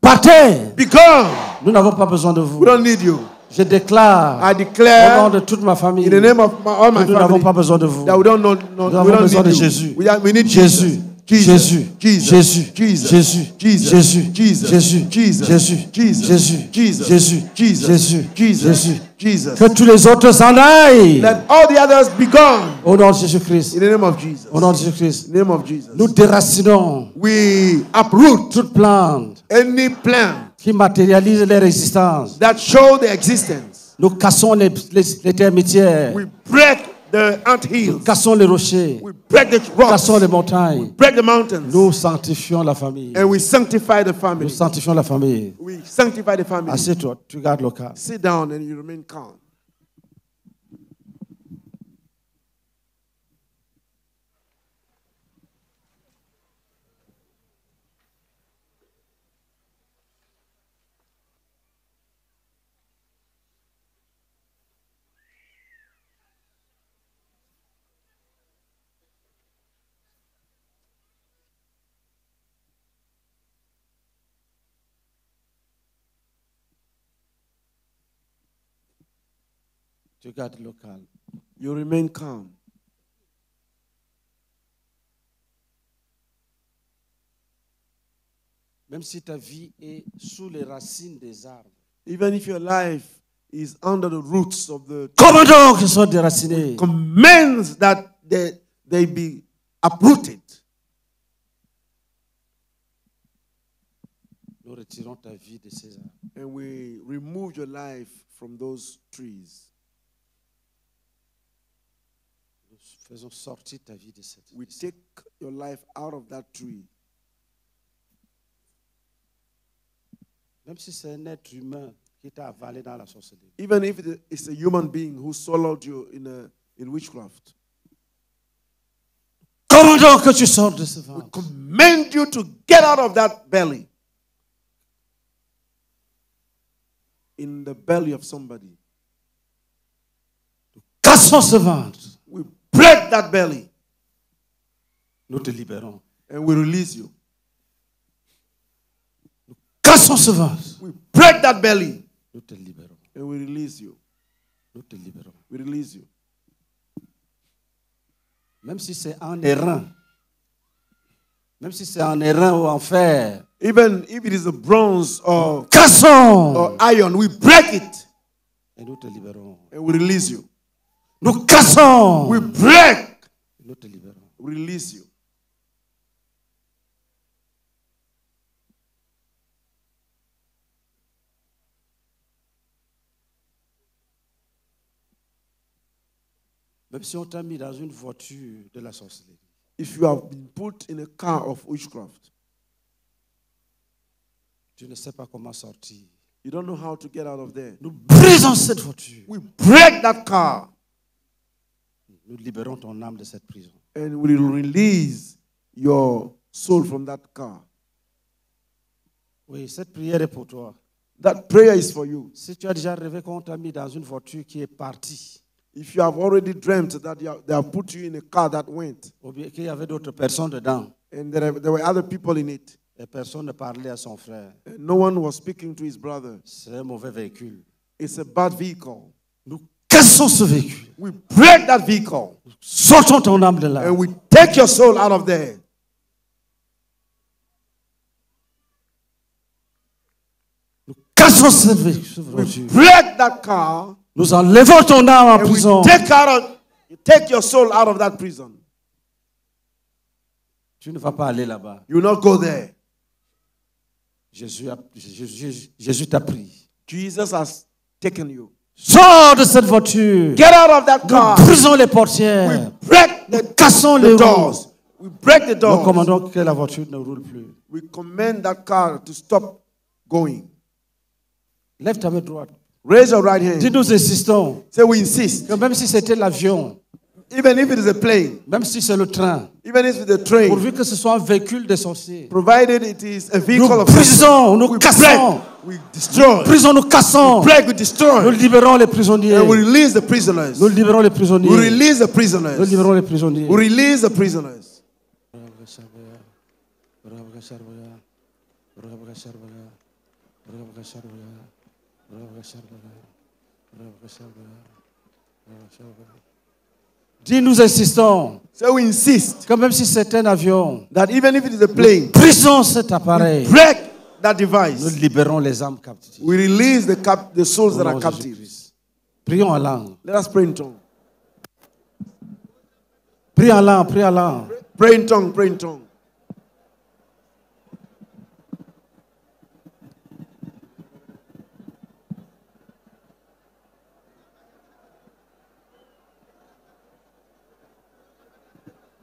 partez. be gone. Nous n'avons pas besoin de vous. We don't need you. Je déclare I au nom declare de toute ma famille in the name of all my que nous n'avons family pas besoin de vous. that we don't know, Nous we avons don't besoin de need you. Jésus. We need Jésus. Jesus. Jésus, Jesus. Jésus, Jesus. Jésus, Jesus. Jésus, Jesus. Jésus, Jesus. Jésus, Jesus. Jésus, Jesus. Jésus, Jesus. Jésus, Jesus. Jésus. Jesus. Que tous les autres s'en aillent. Let all the others be gone Au nom de Jésus-Christ. in the name of Jesus. Au nom de Jésus-Christ. In the name of Jesus. Nous déracinons We uproot toute plante any plan qui matérialise leur existence. that show their existence. Nous cassons les termitières. We break the ant Nous hills. cassons les rochers. We break the Nous rocks. cassons les montagnes. Break the mountains. Nous sanctifions la famille. And we sanctify the Nous family. sanctifions la famille. We sanctify the family. Assieds-toi, tu gardes le cas. Sit down and you remain calm. Tu gardes le calme. You remain calm. Même si ta vie est sous les racines des arbres. Even if your life is under the roots of the Comment donc qu'ils sont déracinés? commands that they be uprooted. Nous retirons ta vie de ces arbres. And we remove your life from those trees. Nous faisons sortir ta vie de cette We take your life out of that tree. Même si c'est un être humain qui t'a avalé dans la sorcellerie. Even if it's a human being who swallowed you in witchcraft. Comment donc que tu sors de ce We ventre? command you to get out of that belly. In the belly of somebody. Cassons ce ventre. We break that belly Nous te libérons. and we release you. Cassons ce ventre. We break that belly Nous te libérons. and we release you. Nous te libérons. We release you. Même si c'est en airain. Même si c'est en airain ou en fer. Even if it is a bronze or Cassons. iron, we break it Et nous te libérons. and we release you. Nous cassons. We break, Et nous te libérons. we release you. Même si on t'a mis dans une voiture de la sorcellerie. If you have been put in a car of witchcraft, Tu ne sais pas comment sortir. you don't know how to get out of there. Nous brisons cette voiture. We break that car Nous libérons ton âme de cette prison. and we release your soul from that car. Oui, cette prière est pour toi. That prayer is for you. Si tu as déjà rêvé qu'on t'a mis dans une voiture qui est partie, If you have already dreamt that they have put you in a car that went ou bien qu'il y avait d'autres personnes dedans, and there were other people in it, Et personne ne parlait à son frère. And no one was speaking to his brother. C'est un mauvais véhicule. It's a bad vehicle. Nous cassons ce véhicule. We break that vehicle. Sortons ton âme de là. And we take your soul out of there. Nous cassons ce véhicule. Break that car. Nous enlevons ton âme en And prison. we take your soul out of that prison. Tu ne vas pas aller là-bas. You will not go there. Jésus t'a pris. Jesus has taken you. Sors de cette voiture. Get out of that car. Nous brisons les portières. Break Nous cassons les doors. roues. We break the Nous doors. commandons que la voiture ne roule plus. We command that car to stop going. Lève ta main droite. Raise your right hand. Dis, nous insistons. Say we insist. Que même si c'était l'avion, Even if it is a plane, même si c'est le train, even if it's a train, pourvu que ce soit un véhicule des sorciers, provided it is a vehicle nous of brisons, nous we cassons. break, we destroy, Brisons, nous cassons. break, we Nous destroy, libérons les prisonniers. and we release the prisoners. Nous libérons les prisonniers. We release the Nous prisoners. libérons les prisonniers. We release the prisoners. Dis, nous insistons So we insist que même si c'est un avion, that even if it is a plane, brisons cet appareil. break that Nous device. libérons les âmes captives. We release the souls that Au are nom de captive. Jésus-Christ. Prions en langue. Let us pray in tongue. Prie en langue, prie en langue. Pray in tongue, pray in tongue.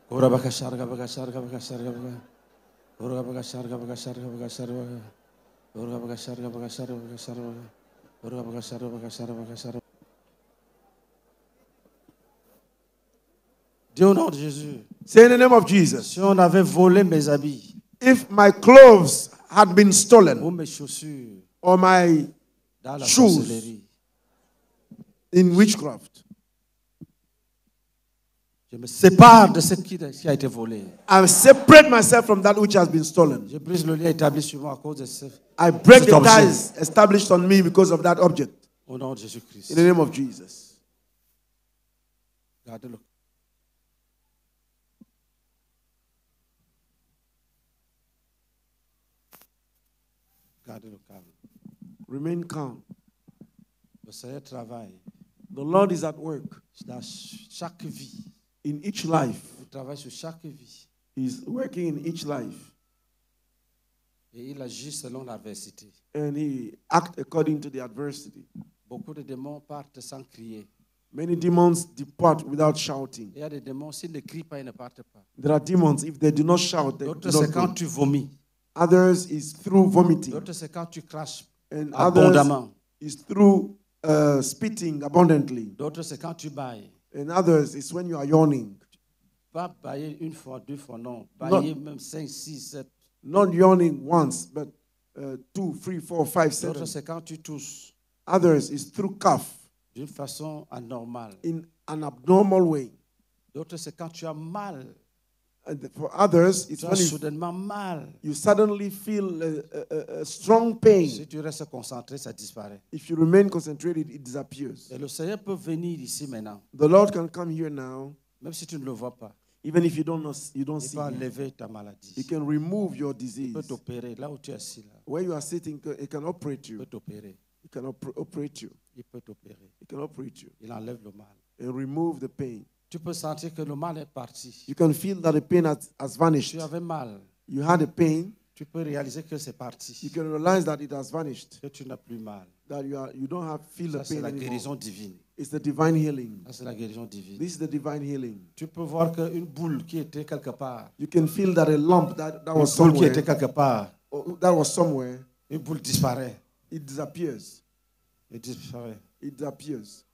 Ora baka sharga baka sharga baka sharga baka. Ora baka sharga baka sharga baka sharga baka. Ora baka sharga baka sharga baka sharga baka. Ora baka sharga baka sharga baka sharga. Dis au nom de Jésus. Say in the name of Jesus. Si on avait volé mes habits If my clothes had been stolen ou mes chaussures or my dans la Shoes. sorcellerie, in witchcraft, je me sépare de ce qui a été volé. I separate myself from that which has been stolen. Je brise le lien établi sur moi à cause de ce. I break Cet the objet. ties established on me because of that object. Au nom de Jésus-Christ. In the name of Jesus. Gardez-le. Gardez le calme. Remain calm. Le Seigneur travaille The Lord is at work dans chaque vie. in each life. Il travaille sur chaque vie. He's working in each life. Et il agit selon l'adversité. And he acts according to the adversity. Beaucoup de démons partent sans crier. Many demons depart without shouting. Il y a des démons, s'ils ne crient pas, ils ne partent pas. There are demons, if they do not shout, they D'autres, do c'est not quand go. tu vomis. Others is through vomiting. D'autres, c'est quand tu craches And abondamment. others is through spitting abundantly. D'autres, c'est quand tu bailles. And others is when you are yawning. Pas bailler une fois, deux fois, non. Bailler même 5, 6, 7. Not yawning once, but 2, 3, 4, 5, 7. D'autres, c'est quand tu tousses Others is through cough d'une façon anormale. in an abnormal way. D'autres, c'est quand tu as mal. And for others, it's Tu as when soudainement mal. you suddenly feel a strong pain. Si tu restes concentré, ça disparaît. If you remain concentrated, it disappears. Et le Seigneur peut venir ici maintenant, The Lord can come here now, même si tu ne le vois pas. even if you don't know, you don't Il see peut him. enlever ta maladie. He can remove your Il disease. peut t'opérer. Là où tu es assis, là, Where you are sitting, he can operate il you. peut t'opérer. He can operate you. Il peut t'opérer. He can operate you Il enlève le mal. and remove the pain. Tu peux sentir que le mal est parti. You can feel that the pain has vanished. Tu avais mal. You had a pain. Tu peux réaliser que c'est parti. You can realize that it has vanished. Que tu n'as plus mal. That you don't have feel Ça, the c'est pain la anymore. guérison divine. It's the divine healing. Ça, c'est la guérison divine. This is the divine healing. Tu peux voir qu'une boule qui était quelque part, You can feel that a lump that une was boule qui somewhere, était quelque part, une boule disparaît. it disappears. Elle disparaît. It disappears.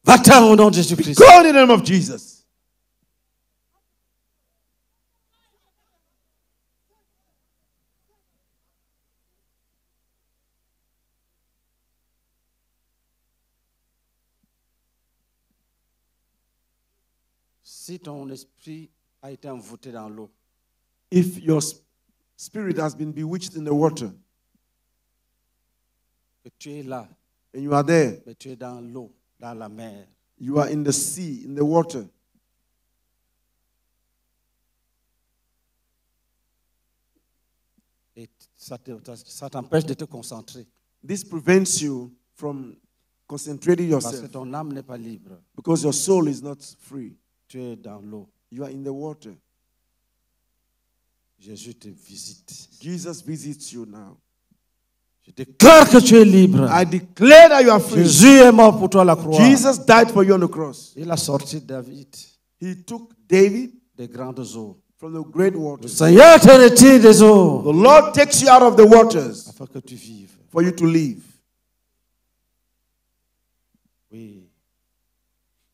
Va-t'en au nom de Jésus-Christ. Go in the name of Jesus. Si ton esprit a été envoûté dans l'eau, If your spirit has been bewitched in the water, que tu es là, and you are there, mais tu es dans l'eau, dans la mer, you are in the sea, in the water, et ça t'empêche de te concentrer, this prevents you from concentrating parce que yourself ton âme n'est pas libre. because your soul is not free. Tu es dans l'eau. You are in the water. Jésus te visite. Jesus visits you now. Je déclare que tu es libre. I declare that you are free. Jésus est mort pour toi à la croix. Jesus died for you on the cross. Il a sorti David He took David des grandes eaux. from the great Le waters. Seigneur te retire des eaux The Lord takes you out of the waters afin que tu vives. for you to live. Oui.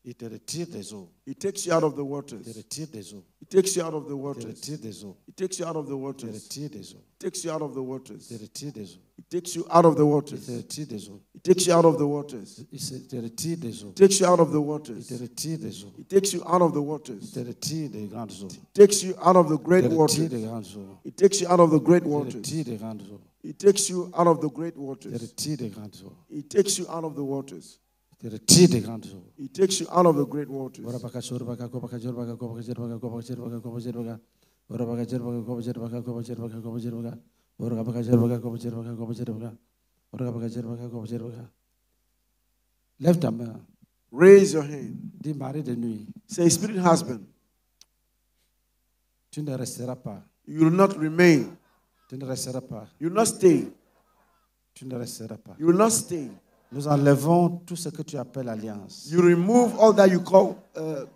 Il te retire des eaux. He takes you out of the Il te waters. retire des eaux. He takes you out of the Il te waters. retire des eaux. He takes you out of the Il te waters. retire des eaux. He takes you out of the Il waters. te retire des eaux. He takes you out of the Il waters. te retire des eaux. He takes you out of the waters. Il te retire des eaux. He takes you out of the Il waters. te retire des eaux. He takes you out of the Il waters. te retire des grandes eaux. He takes you out of the Il great te retire waters. des grandes eaux. He takes you out of the great Il te waters. retire des grandes eaux. He takes you out of the great Il te waters. retire des grandes eaux. He takes you out of the waters. Il te retire des grandes eaux. He takes you out of the great waters. Lève ta main. Raise your hand. Dis mari de nuit. Say, Spirit husband, Tu ne resteras pas. you will not remain. Tu ne resteras pas. You will not stay. Tu ne resteras pas. You will not stay. Nous enlevons tout ce que tu appelles alliance. You remove all that you call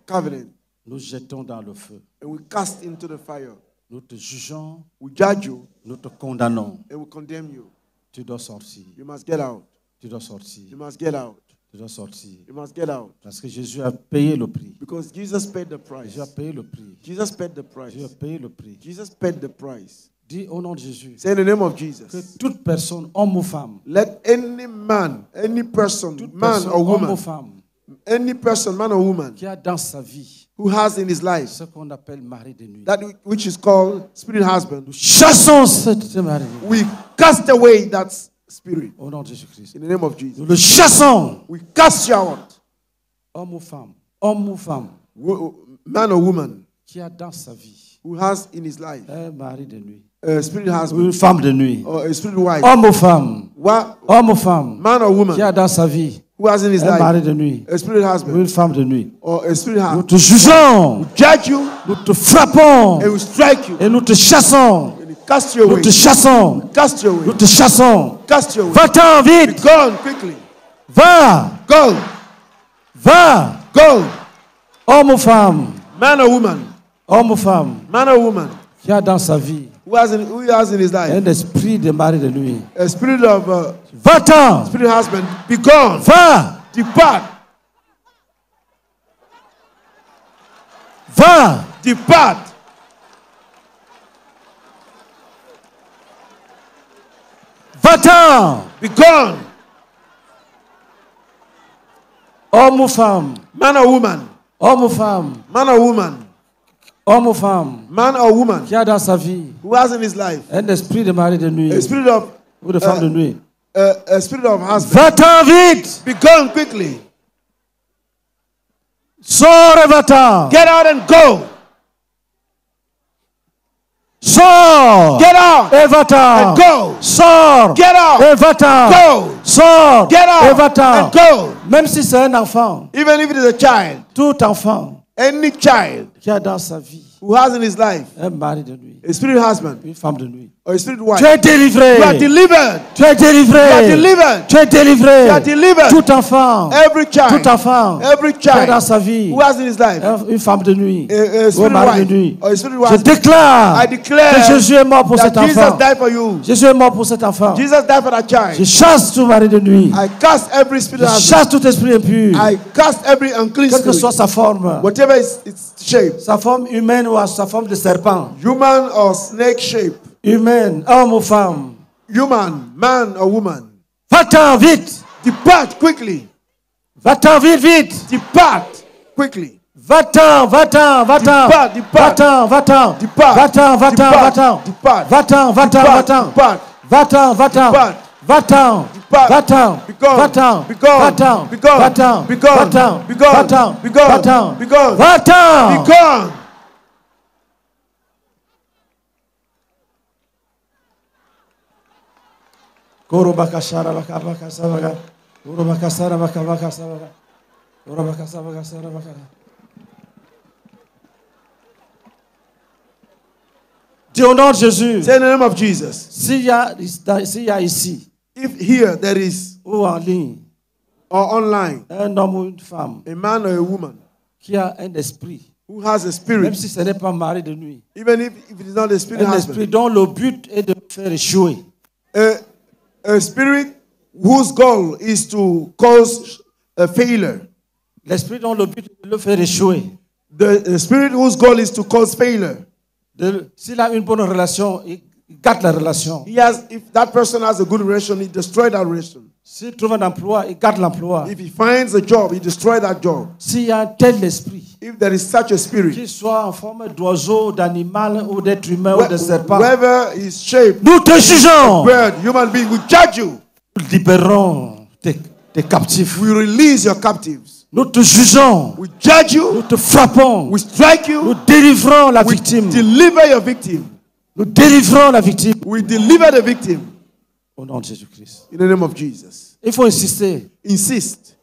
covenant, Nous jetons dans le feu. and we cast into the fire. Nous te jugeons. We judge you, Nous te condamnons. and we condemn you. Tu dois sortir. You must get out. Tu dois sortir. You must get out. Tu dois sortir. You must get out. Parce que Jésus a payé le prix. Because Jesus paid the price. Jésus a payé le prix. Jesus paid the price. Jésus a payé le prix. Jesus paid the price. Dis au nom de Jésus Say in the name of que Jesus. toute personne, homme ou femme, Let any man, any person, toute man personne, or homme ou woman, femme, any person, man or woman, qui a dans sa vie who has in his life ce qu'on appelle mari de nuit, that which is called spirit husband, nous chassons ce mari de nuit. we cast away that spirit Au nom de Jésus-Christ. in the name of Nous Jesus. le chassons. We cast you out, Homme ou femme, man or woman, qui a dans sa vie who has in his life un mari de nuit, a spirit ou husband une femme de nuit, or a spirit wife, homme ou femme, man or qui woman a dans sa vie who has in his un mari life de nuit, a spirit ou husband une femme de nuit. or a spirit Nous husband, te jugeons, judge you nous te frappons and we strike you et nous te chassons. and we cast you Nous away. te chassons. Cast you Nous away. te chassons. Cast you away. Va-t'en Be vite. gone quickly. Va. Go. Va. Go. Homme ou femme. Man or woman. Homme ou femme. Man or woman Qui a dans sa vie who has in his life un esprit de mari de nuit. a spirit of Va-t'en. spirit husband. Be gone. Va. Depart. Va. Depart. Va-t'en. Be gone. Homme ou femme. Man or woman. Homme ou femme. Man or woman. Homme ou femme. Man or woman Qui a dans sa vie who has in his life un esprit de mari de nuit a spirit of ou de femme de nuit. a spirit of husband. Va-t'en vite. Be gone quickly. Sors et va-t'en. Get out and go. Sors Get out et va-t'en. and go. Sors Get out. et va-t'en. Go. Sors Get et out va-t'en. and go. Même si c'est un enfant, Even if it is a child, tout enfant any child qui a dans sa vie who has in his life un mari de nuit, a spirit husband une femme de nuit, or a spirit wife, tu es délivré. you are delivered. Tu es délivré. You are delivered. Tu es délivré. You are delivered. Tout enfant, Every child, tout enfant every qui a dans child sa vie who has in his life une femme de nuit, a ou un spirit mari wife de nuit, or a spirit je wife, déclare I declare que Jésus est mort pour that cet Jesus enfant. died for you. Jésus est mort pour cet enfant. Jesus died for that Je child. chasse tout mari de nuit. I cast every spirit Je husband. chasse tout esprit impur. I cast every unclean Quelle que soit spirit, sa forme. whatever is its shape, Sa forme humaine ou sa forme de serpent. human or snake shape, Humaine, homme ou femme. human, man or woman, Va-t'en vite. depart quickly. Va-t'en vite, vite. Depart quickly. Va-t'en, va-t'en, va-t'en. Depart, depart. Va-t'en, va-t'en. Depart. Va-t'en, va-t'en, Depart. va-t'en. Depart. Va-t'en, va-t'en, Depart. va-t'en. Depart. Va-t'en, va-t'en. Depart. Va-t'en. Depart. Va-t'en. Be gone. Va-t'en. Be gone. Va-t'en. Be gone. Va-t'en. Be gone. Va-t'en. Be gone. Va-t'en. Be gone. Va-t'en. Be gone. Va-t'en. Be gone. Korobakashara bakabaka sabaga. Korobakasara bakabaka sabaga. Korobakasara sabaga bakabaka. Dis au nom de Jésus. Say in the name of Jesus. S'il y a ici If here there is, ou en ligne or online, un homme ou une femme a man or a woman qui a un esprit, who has a même spirit, si ce n'est pas mari de nuit, even if it is not a spirit un husband, esprit dont le but est de faire échouer, a spirit whose goal is to cause a failure, l'esprit dont le but est de le faire échouer, the spirit whose goal is to cause failure. S'il a une bonne relation, il gâte la relation. If that person has a good relation, he destroys that relation. S'il trouve un emploi, il gâte l'emploi. If he finds a job, he destroys that job. S'il y a un tel esprit, If there is such a spirit, qu'il soit en forme d'oiseau, d'animal ou d'être humain ou de serpent, whether he's shaped, nous te jugeons. bird, human being, we judge you. Nous libérons tes captifs. We release your captives. Nous te jugeons. We judge you. Nous te frappons. We strike Nous you. délivrons la We victime. deliver your victim. Nous délivrons la victime. We deliver the victim. Au nom de Jésus-Christ. In the name of Jesus. Il faut insister. Insist.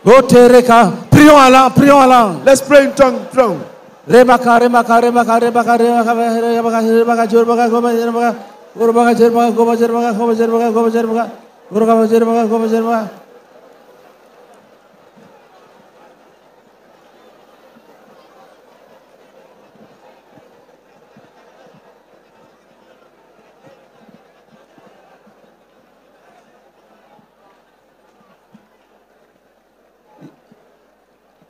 Prions à l'an, prions à l'an. Let's pray in tongue. Remaka, remaka, remaka, remaka, remaka, remaka, remaka, jorbaga, goba, jerbaga, gorbaga, jerbaga, goba, jerbaga, goba, jerbaga, goba, jerbaga, gorbaga, jerbaga, goba, jerbaga.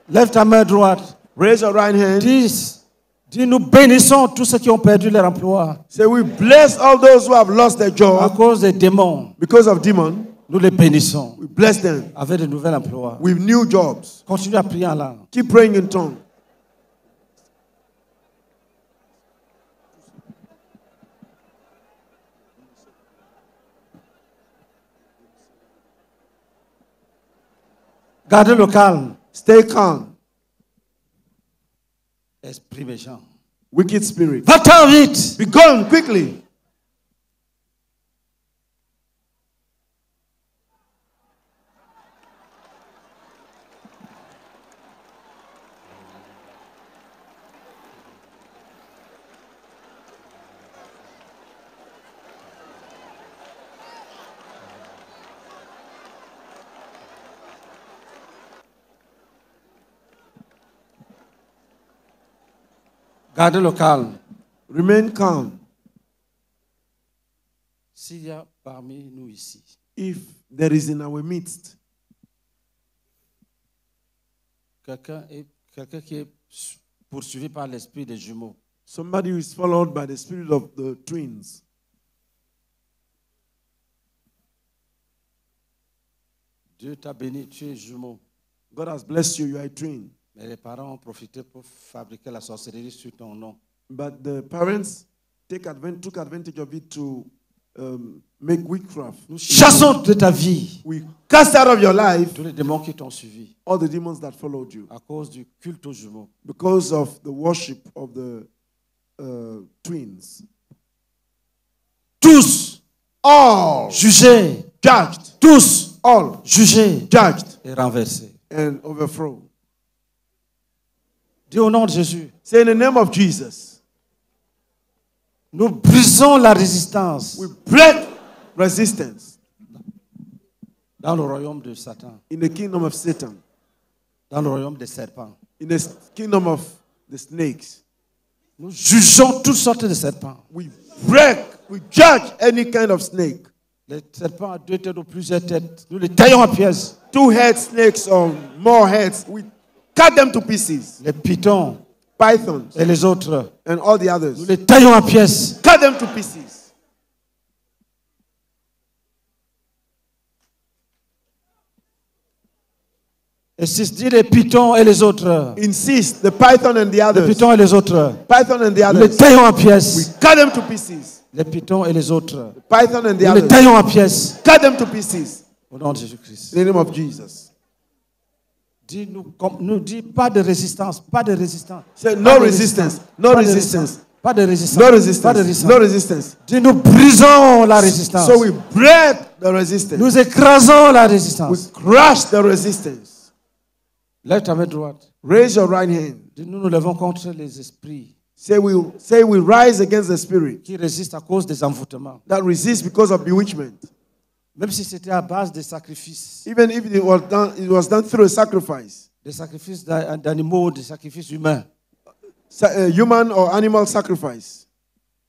Lève ta main droite. Raise your right hand. Dis, nous bénissons tous ceux qui ont perdu leur emploi Say, we bless all those who have lost their à job cause des démons. because of demon. Nous les bénissons We bless them avec de nouveaux emplois. with new jobs. Continue à prier en langue. Keep praying in tongue. Gardez le calme. Stay calm. Esprit méchant. Wicked spirit. Va-t'en vite. Be gone quickly. Gardez le calme. Remain calm. S'il y a parmi nous ici If there is in our midst quelqu'un qui est poursuivi par l'esprit des jumeaux, somebody who is followed by the spirit of the twins, Dieu t'a béni, tu es jumeau. God has blessed you, you are a twin. Mais les parents ont profité pour fabriquer la sorcellerie sur ton nom. But the parents took advantage of it to make witchcraft. Nous chassons de ta vie We cast out of your life tous les démons qui t'ont suivi all the demons that followed you à cause du culte aux jumeaux. because of the worship of the twins. Tous All jugés, judged, tous all jugés judged et renversés. and overthrown. Dis au nom de Jésus, Say in the name of Jesus, nous brisons la résistance we break resistance dans le royaume de Satan, in the kingdom of Satan, dans le royaume des serpents. in the kingdom of the snakes. Nous jugeons toutes sortes de serpents. We judge any kind of snake. Les serpents à 2 têtes ou plusieurs têtes, nous les taillons en pièces. 2-head snakes or more heads, we cut them to pieces. Les pitons, pythons et les autres, and all the nous others. les taillons en pièces. Cut them to pieces. Et si je dis les pitons et les autres, Insist, the python and the les others. pitons et les autres, Python and the nous les others. taillons en We pièces. cut them to pieces. Les pitons et les autres, Python and the nous les others. taillons en pièces. Cut them to pieces. Au nom de Jésus-Christ. In the name of Jesus. Nous dis pas de résistance, pas de résistance. Say Pas no de resistance. No pas de resistance. Pas de résistance. No Pas de resistance. résistance. No resistance. Dis, nous brisons la résistance. So we break the resistance. Nous écrasons la We résistance. crush the resistance. Lève ta main droite. Raise your right hand. Dis, nous nous levons contre les esprits Say we rise against the spirit qui résistent à cause des envoûtements. that resists because of bewitchment. Même si c'était à base de sacrifices. Even if it was done through a sacrifice. Des sacrifices d'animaux, des sacrifices humains. Human or animal sacrifice.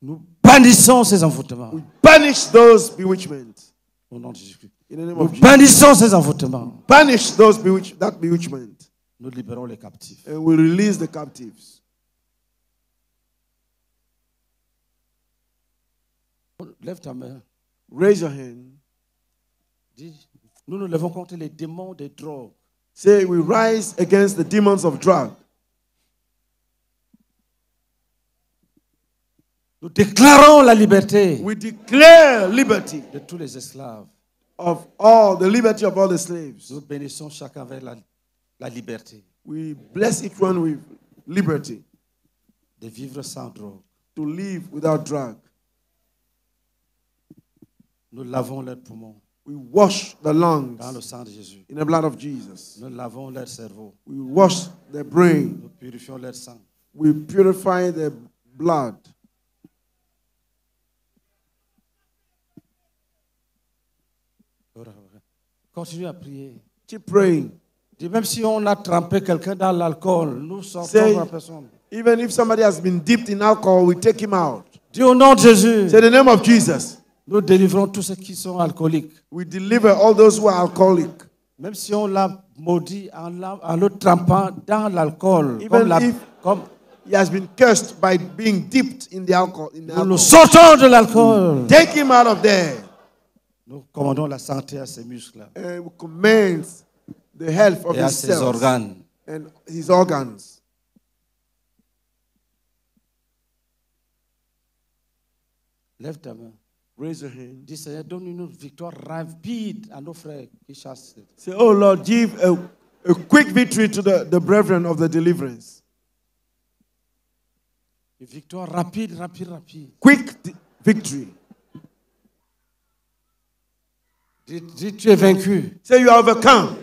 Nous bannissons ces envoûtements. We banish those bewitchments. Au nom de Jésus-Christ. In the name Nous of Jesus. bannissons ces envoûtements. Banish that bewitchment. Nous libérons les captifs. And we release the captives. Lève ta main. Raise your hand. Dis, nous nous levons contre les démons des drogues. Say we rise against the demons of drug. Nous déclarons la liberté We declare liberty de tous les esclaves. of all, the liberty of all the slaves. Nous bénissons chacun avec la liberté We bless each one with liberty de vivre sans drogue. to live without drug. Nous lavons leurs poumons We wash the lungs dans le sang de Jésus. in the blood of Jesus. Nous lavons leur cerveau. We wash their brain. Nous purifions leur sang. We purify their blood. Continue à prier. Keep praying. Dis, même si on a trempé quelqu'un dans l'alcool, nous sortons Say- la personne. Even if somebody has been dipped in alcohol, we take him out. Dis au nom de Jésus, Say the name of Jesus. nous délivrons tous ceux qui sont alcooliques. We deliver all those who are alcoholic. Même si on l'a maudit en le trempant dans l'alcool, Even if- He has been cursed by being dipped in the alcohol. nous sortons de l'alcool. Take him out of there. Nous commandons la santé à ses muscles And we command the health of et à his ses cells organes. and his organs. Lève ta main. Raise your hand. Dis, Seigneur, donne une victoire rapide à nos frères qui chassent. Say, oh Lord, give a quick victory to the brethren of the deliverance. Une victoire rapide, rapide, rapide. Quick victory. Dis, tu es vaincu. Say you are overcome.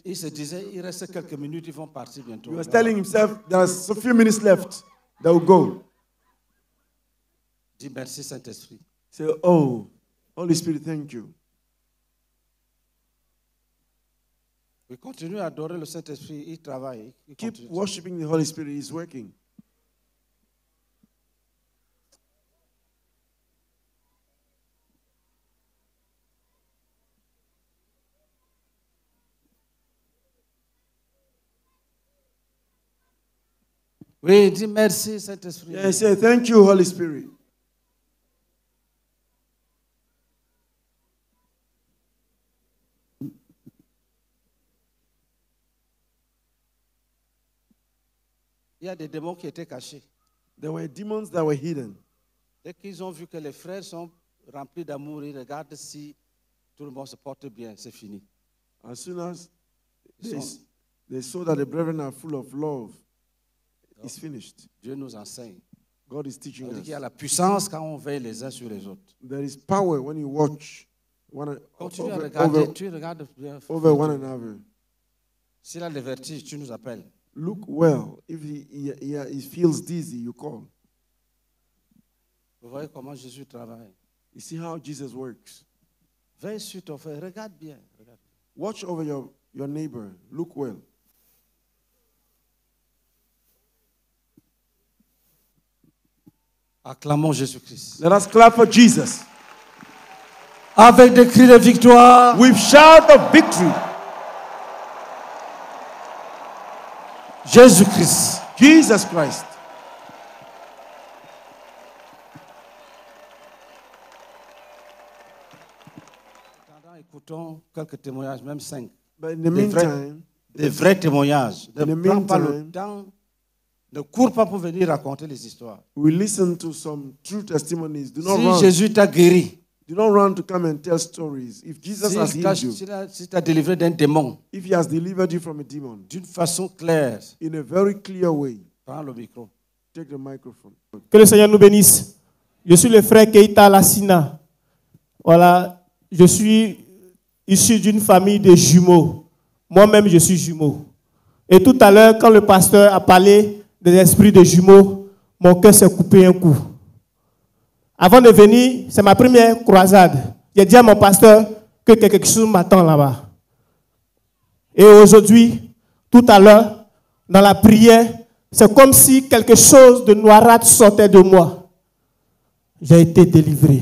Il se disait, il reste quelques minutes, ils vont partir bientôt. He was telling himself there's a few minutes left. They will go. Dis merci Saint-Esprit. Say, oh, Holy Spirit, thank you. Oui, continue à adorer le Saint-Esprit, il travaille. Il Keep continue. worshiping the Holy Spirit. He's working. Oui, dis merci Saint-Esprit. Yeah, say, thank you, Holy Spirit. Il y a des démons qui étaient cachés. There were demons that were hidden. Dès qu'ils ont vu que les frères sont remplis d'amour, ils regardent si tout le monde se porte bien, c'est fini. As soon as Ils they, sont- they saw that the brethren are full of love, it's finished. Dieu nous enseigne. God is teaching On dit us. qu'il y a la puissance quand on veille les uns sur les autres. There is power when you watch Continue à over, regarder, over, tu regardes bien. over one another. S'il a le vertige, tu nous appelles. Look well. If he feels dizzy, you call. Vous voyez comment Jésus travaille. You see how Jesus works. Veille sur ton frère, regarde bien. Regarde. Watch over your neighbor. Look well. Acclamons Jésus-Christ. Let us clap for Jesus. Avec des cris de victoire, With shout of victory. Jésus-Christ. Jesus Christ. Écoutons quelques témoignages, même 5. But in the meantime, Des vrais témoignages. In the Ne prends pas le meantime, temps, ne cours pas pour venir raconter les histoires. we listen to some true testimonies. Do not Si run. Jésus t'a guéri, Do not run to come and tell stories. If Jesus has healed you, si t'as délivré d'un démon, if he has delivered you from a demon, d'une façon claire, in a very clear way, prends le micro. take the microphone. Que le Seigneur nous bénisse. Je suis le frère Keita Lassina. Voilà, je suis issu d'une famille de jumeaux. Moi-même, je suis jumeau. Et tout à l'heure, quand le pasteur a parlé des esprits de jumeaux, mon cœur s'est coupé un coup. Avant de venir, c'est ma première croisade. J'ai dit à mon pasteur que quelque chose m'attend là-bas. Et aujourd'hui, tout à l'heure, dans la prière, c'est comme si quelque chose de noirâtre sortait de moi. J'ai été délivré.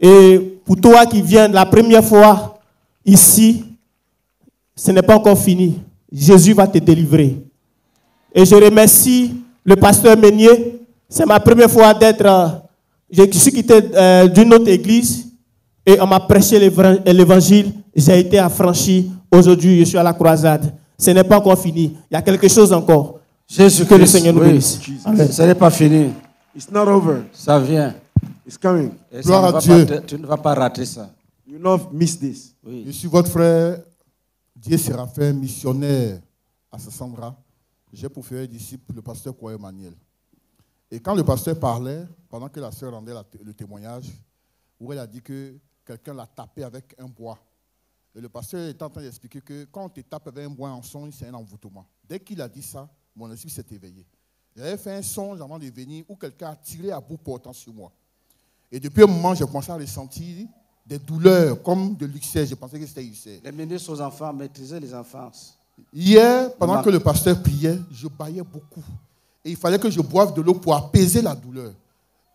Et pour toi qui viens la première fois ici, ce n'est pas encore fini. Jésus va te délivrer. Et je remercie le pasteur Meunier. C'est ma première fois d'être... Je suis quitté d'une autre église et on m'a prêché l'évangile. J'ai été affranchi. Aujourd'hui, je suis à la croisade. Ce n'est pas encore fini. Il y a quelque chose encore. Jésus Que le Seigneur nous oui. bénisse. Amen. Ce n'est pas fini. It's not over. Ça vient. It's coming. Et Gloire ça à ne va Dieu. pas tu ne vas pas rater ça. You will not miss this. Oui. Je suis votre frère Dieu Séraphin, missionnaire à Sassandra. J'ai pour faire disciple le pasteur Koué Emmanuel. Et quand le pasteur parlait, pendant que la sœur rendait le témoignage, où elle a dit que quelqu'un l'a tapé avec un bois. Et le pasteur était en train d'expliquer que quand on te tape avec un bois en son, c'est un envoûtement. Dès qu'il a dit ça, mon esprit s'est éveillé. J'avais fait un songe avant de venir où quelqu'un a tiré à bout portant sur moi. Et depuis un moment, j'ai commencé à ressentir des douleurs comme de l'ulcère. Je pensais que c'était ulcère. Les ministres aux enfants, maîtriser les enfants. Hier, pendant que le pasteur priait, je bâillais beaucoup. Et il fallait que je boive de l'eau pour apaiser la douleur.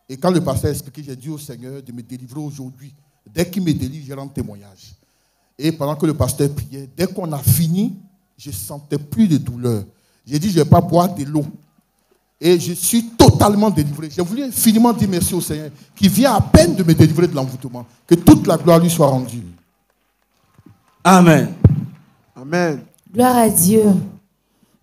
Et quand le pasteur a expliqué, j'ai dit au Seigneur de me délivrer aujourd'hui. Dès qu'il me délivre, je rends témoignage. Et pendant que le pasteur priait, dès qu'on a fini, je ne sentais plus de douleur. J'ai dit, je ne vais pas boire de l'eau. Et je suis totalement délivré. J'ai voulu infiniment dire merci au Seigneur qui vient à peine de me délivrer de l'envoûtement. Que toute la gloire lui soit rendue. Amen. Amen. Gloire à Dieu.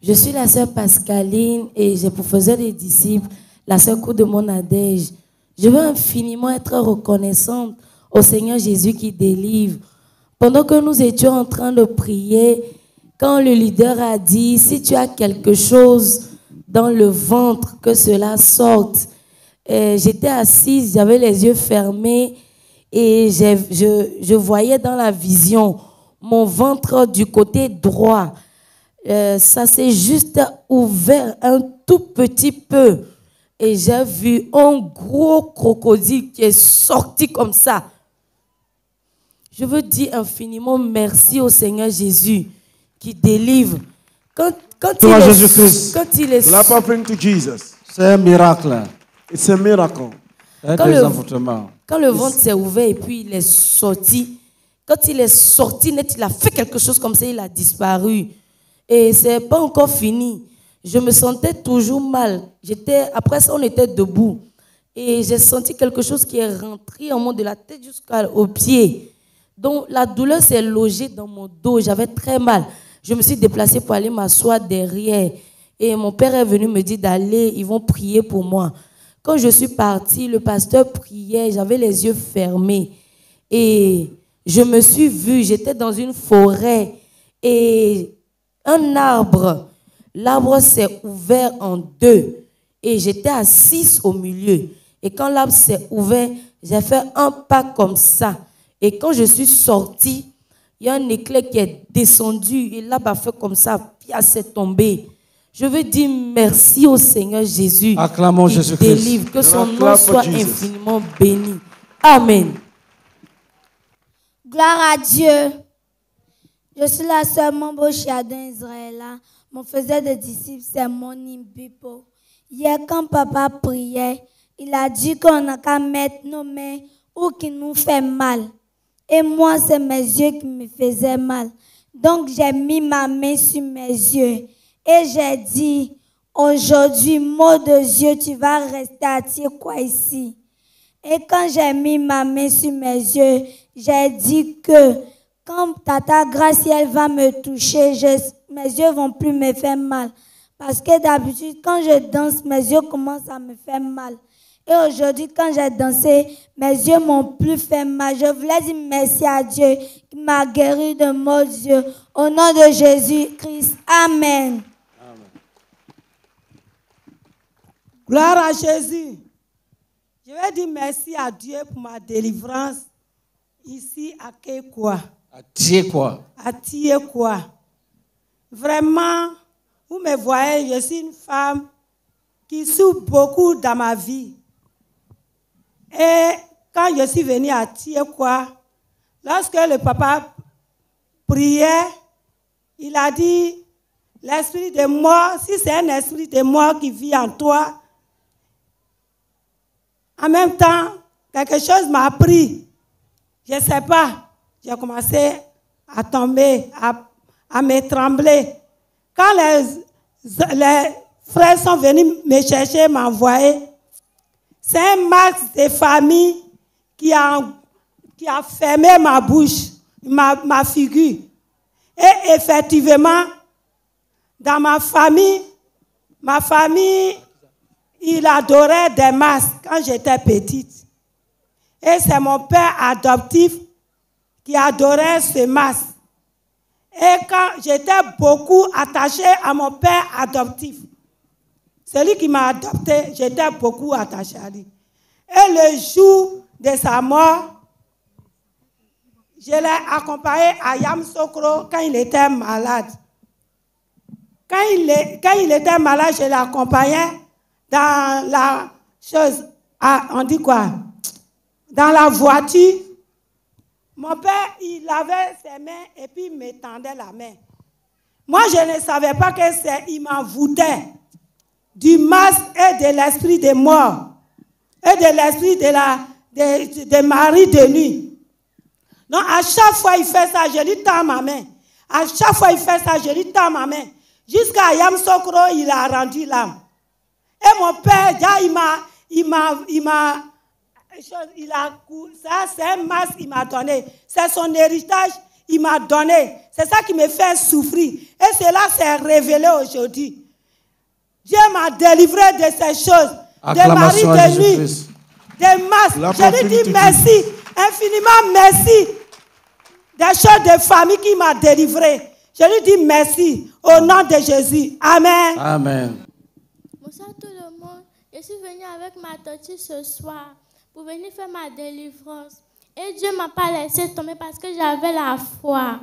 Je suis la sœur Pascaline et j'ai pour faiseur des disciples la sœur Coup de Monadège. Je veux infiniment être reconnaissante au Seigneur Jésus qui délivre. Pendant que nous étions en train de prier, quand le leader a dit, si tu as quelque chose dans le ventre, que cela sorte. J'étais assise, j'avais les yeux fermés et je voyais dans la vision mon ventre du côté droit. Ça s'est juste ouvert un tout petit peu et j'ai vu un gros crocodile qui est sorti comme ça. Je veux dire infiniment merci au Seigneur Jésus qui délivre. Quand il est Clap offering to Jesus. C'est un miracle. It's a miracle. Quand le ventre s'est ouvert et puis il est sorti, quand il est sorti net, il a fait quelque chose comme ça, il a disparu. Et c'est pas encore fini. Je me sentais toujours mal. Après ça, on était debout. Et j'ai senti quelque chose qui est rentré en moi de la tête jusqu'au pied. Donc la douleur s'est logée dans mon dos. J'avais très mal. Je me suis déplacée pour aller m'asseoir derrière. Et mon père est venu me dire d'aller, ils vont prier pour moi. Quand je suis partie, le pasteur priait, j'avais les yeux fermés. Et je me suis vue, j'étais dans une forêt. Et un arbre, l'arbre s'est ouvert en deux. Et j'étais assise au milieu. Et quand l'arbre s'est ouvert, j'ai fait un pas comme ça. Et quand je suis sortie, il y a un éclair qui est descendu et l'arbre a fait comme ça, puis s'est tombé. Je veux dire merci au Seigneur Jésus. Acclamons Jésus-Christ. Délivre, que son nom soit infiniment béni. Amen. Gloire à Dieu. Je suis la sœur Mambo Chiadon Israël. Mon faiseur de disciples, c'est Moni Bipo. Hier, quand papa priait, il a dit qu'on n'a qu'à mettre nos mains où qui nous fait mal. Et moi, c'est mes yeux qui me faisaient mal. Donc, j'ai mis ma main sur mes yeux. Et j'ai dit, aujourd'hui, mot de Dieu, tu vas rester à Tiekwa ici. Et quand j'ai mis ma main sur mes yeux, j'ai dit que quand ta grâce, si elle va me toucher, mes yeux vont plus me faire mal. Parce que d'habitude, quand je danse, mes yeux commencent à me faire mal. Et aujourd'hui, quand j'ai dansé, mes yeux m'ont plus fait mal. Je voulais dire merci à Dieu qui m'a guéri de mon yeux. Au nom de Jésus-Christ. Amen. Gloire à Jésus. Je vais dire merci à Dieu pour ma délivrance ici à Tiekwa. À Tiekwa. À Tiekwa. Vraiment, vous me voyez, je suis une femme qui souffre beaucoup dans ma vie. Et quand je suis venue à Tiekwa, lorsque le papa priait, il a dit, l'esprit de mort, si c'est un esprit de mort qui vit en toi, en même temps, quelque chose m'a pris. Je ne sais pas. J'ai commencé à tomber, à me trembler. Quand les frères sont venus me chercher, m'envoyer, c'est un max de famille qui a fermé ma bouche, ma figure. Et effectivement, dans ma famille, il adorait des masques quand j'étais petite. Et c'est mon père adoptif qui adorait ce masque. Et quand j'étais beaucoup attachée à mon père adoptif, celui qui m'a adopté, j'étais beaucoup attachée à lui. Et le jour de sa mort, je l'ai accompagné à Yamoussoukro quand il était malade. Quand il était malade, je l'ai accompagné dans la chose, on dit quoi? Dans la voiture. Mon père, il avait ses mains et puis il me tendait la main. Moi, je ne savais pas qu'il m'envoûtait du masque et de l'esprit de mort et de l'esprit de mari de nuit. Donc, à chaque fois il fait ça, je lui tends ma main. À chaque fois il fait ça, je lui tends ma main. Jusqu'à Yamoussoukro, il a rendu l'âme. Et mon père, ça c'est un masque qu'il m'a donné. C'est son héritage, il m'a donné. C'est ça qui me fait souffrir. Et cela s'est révélé aujourd'hui. Dieu m'a délivré de ces choses. Des maris de nuit, des masques. Je lui dis merci, infiniment merci. Des choses de famille qui m'a délivré. Je lui dis merci au nom de Jésus. Amen. Amen. Bonsoir tout le monde. Je suis venue avec ma tortue ce soir pour venir faire ma délivrance. Et Dieu ne m'a pas laissé tomber parce que j'avais la foi.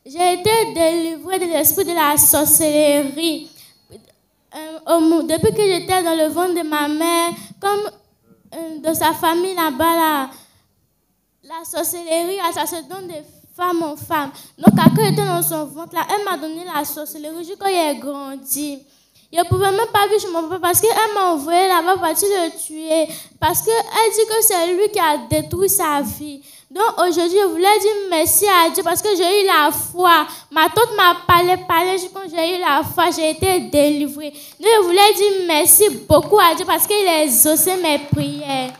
J'ai été délivrée de l'esprit de la sorcellerie. Depuis que j'étais dans le ventre de ma mère, comme de sa famille là-bas, la sorcellerie, ça se donne de femme en femme. Donc, quand j'étais dans son ventre, là, elle m'a donné la sorcellerie jusqu'à ce qu'elle ait grandi. Je ne pouvais même pas vivre chez mon papa parce qu'elle m'a envoyé là-bas pour le tuer. Parce qu'elle dit que c'est lui qui a détruit sa vie. Donc aujourd'hui, je voulais dire merci à Dieu parce que j'ai eu la foi. Ma tante m'a parlé, quand j'ai eu la foi, j'ai été délivrée. Donc je voulais dire merci beaucoup à Dieu parce qu'il a exaucé mes prières.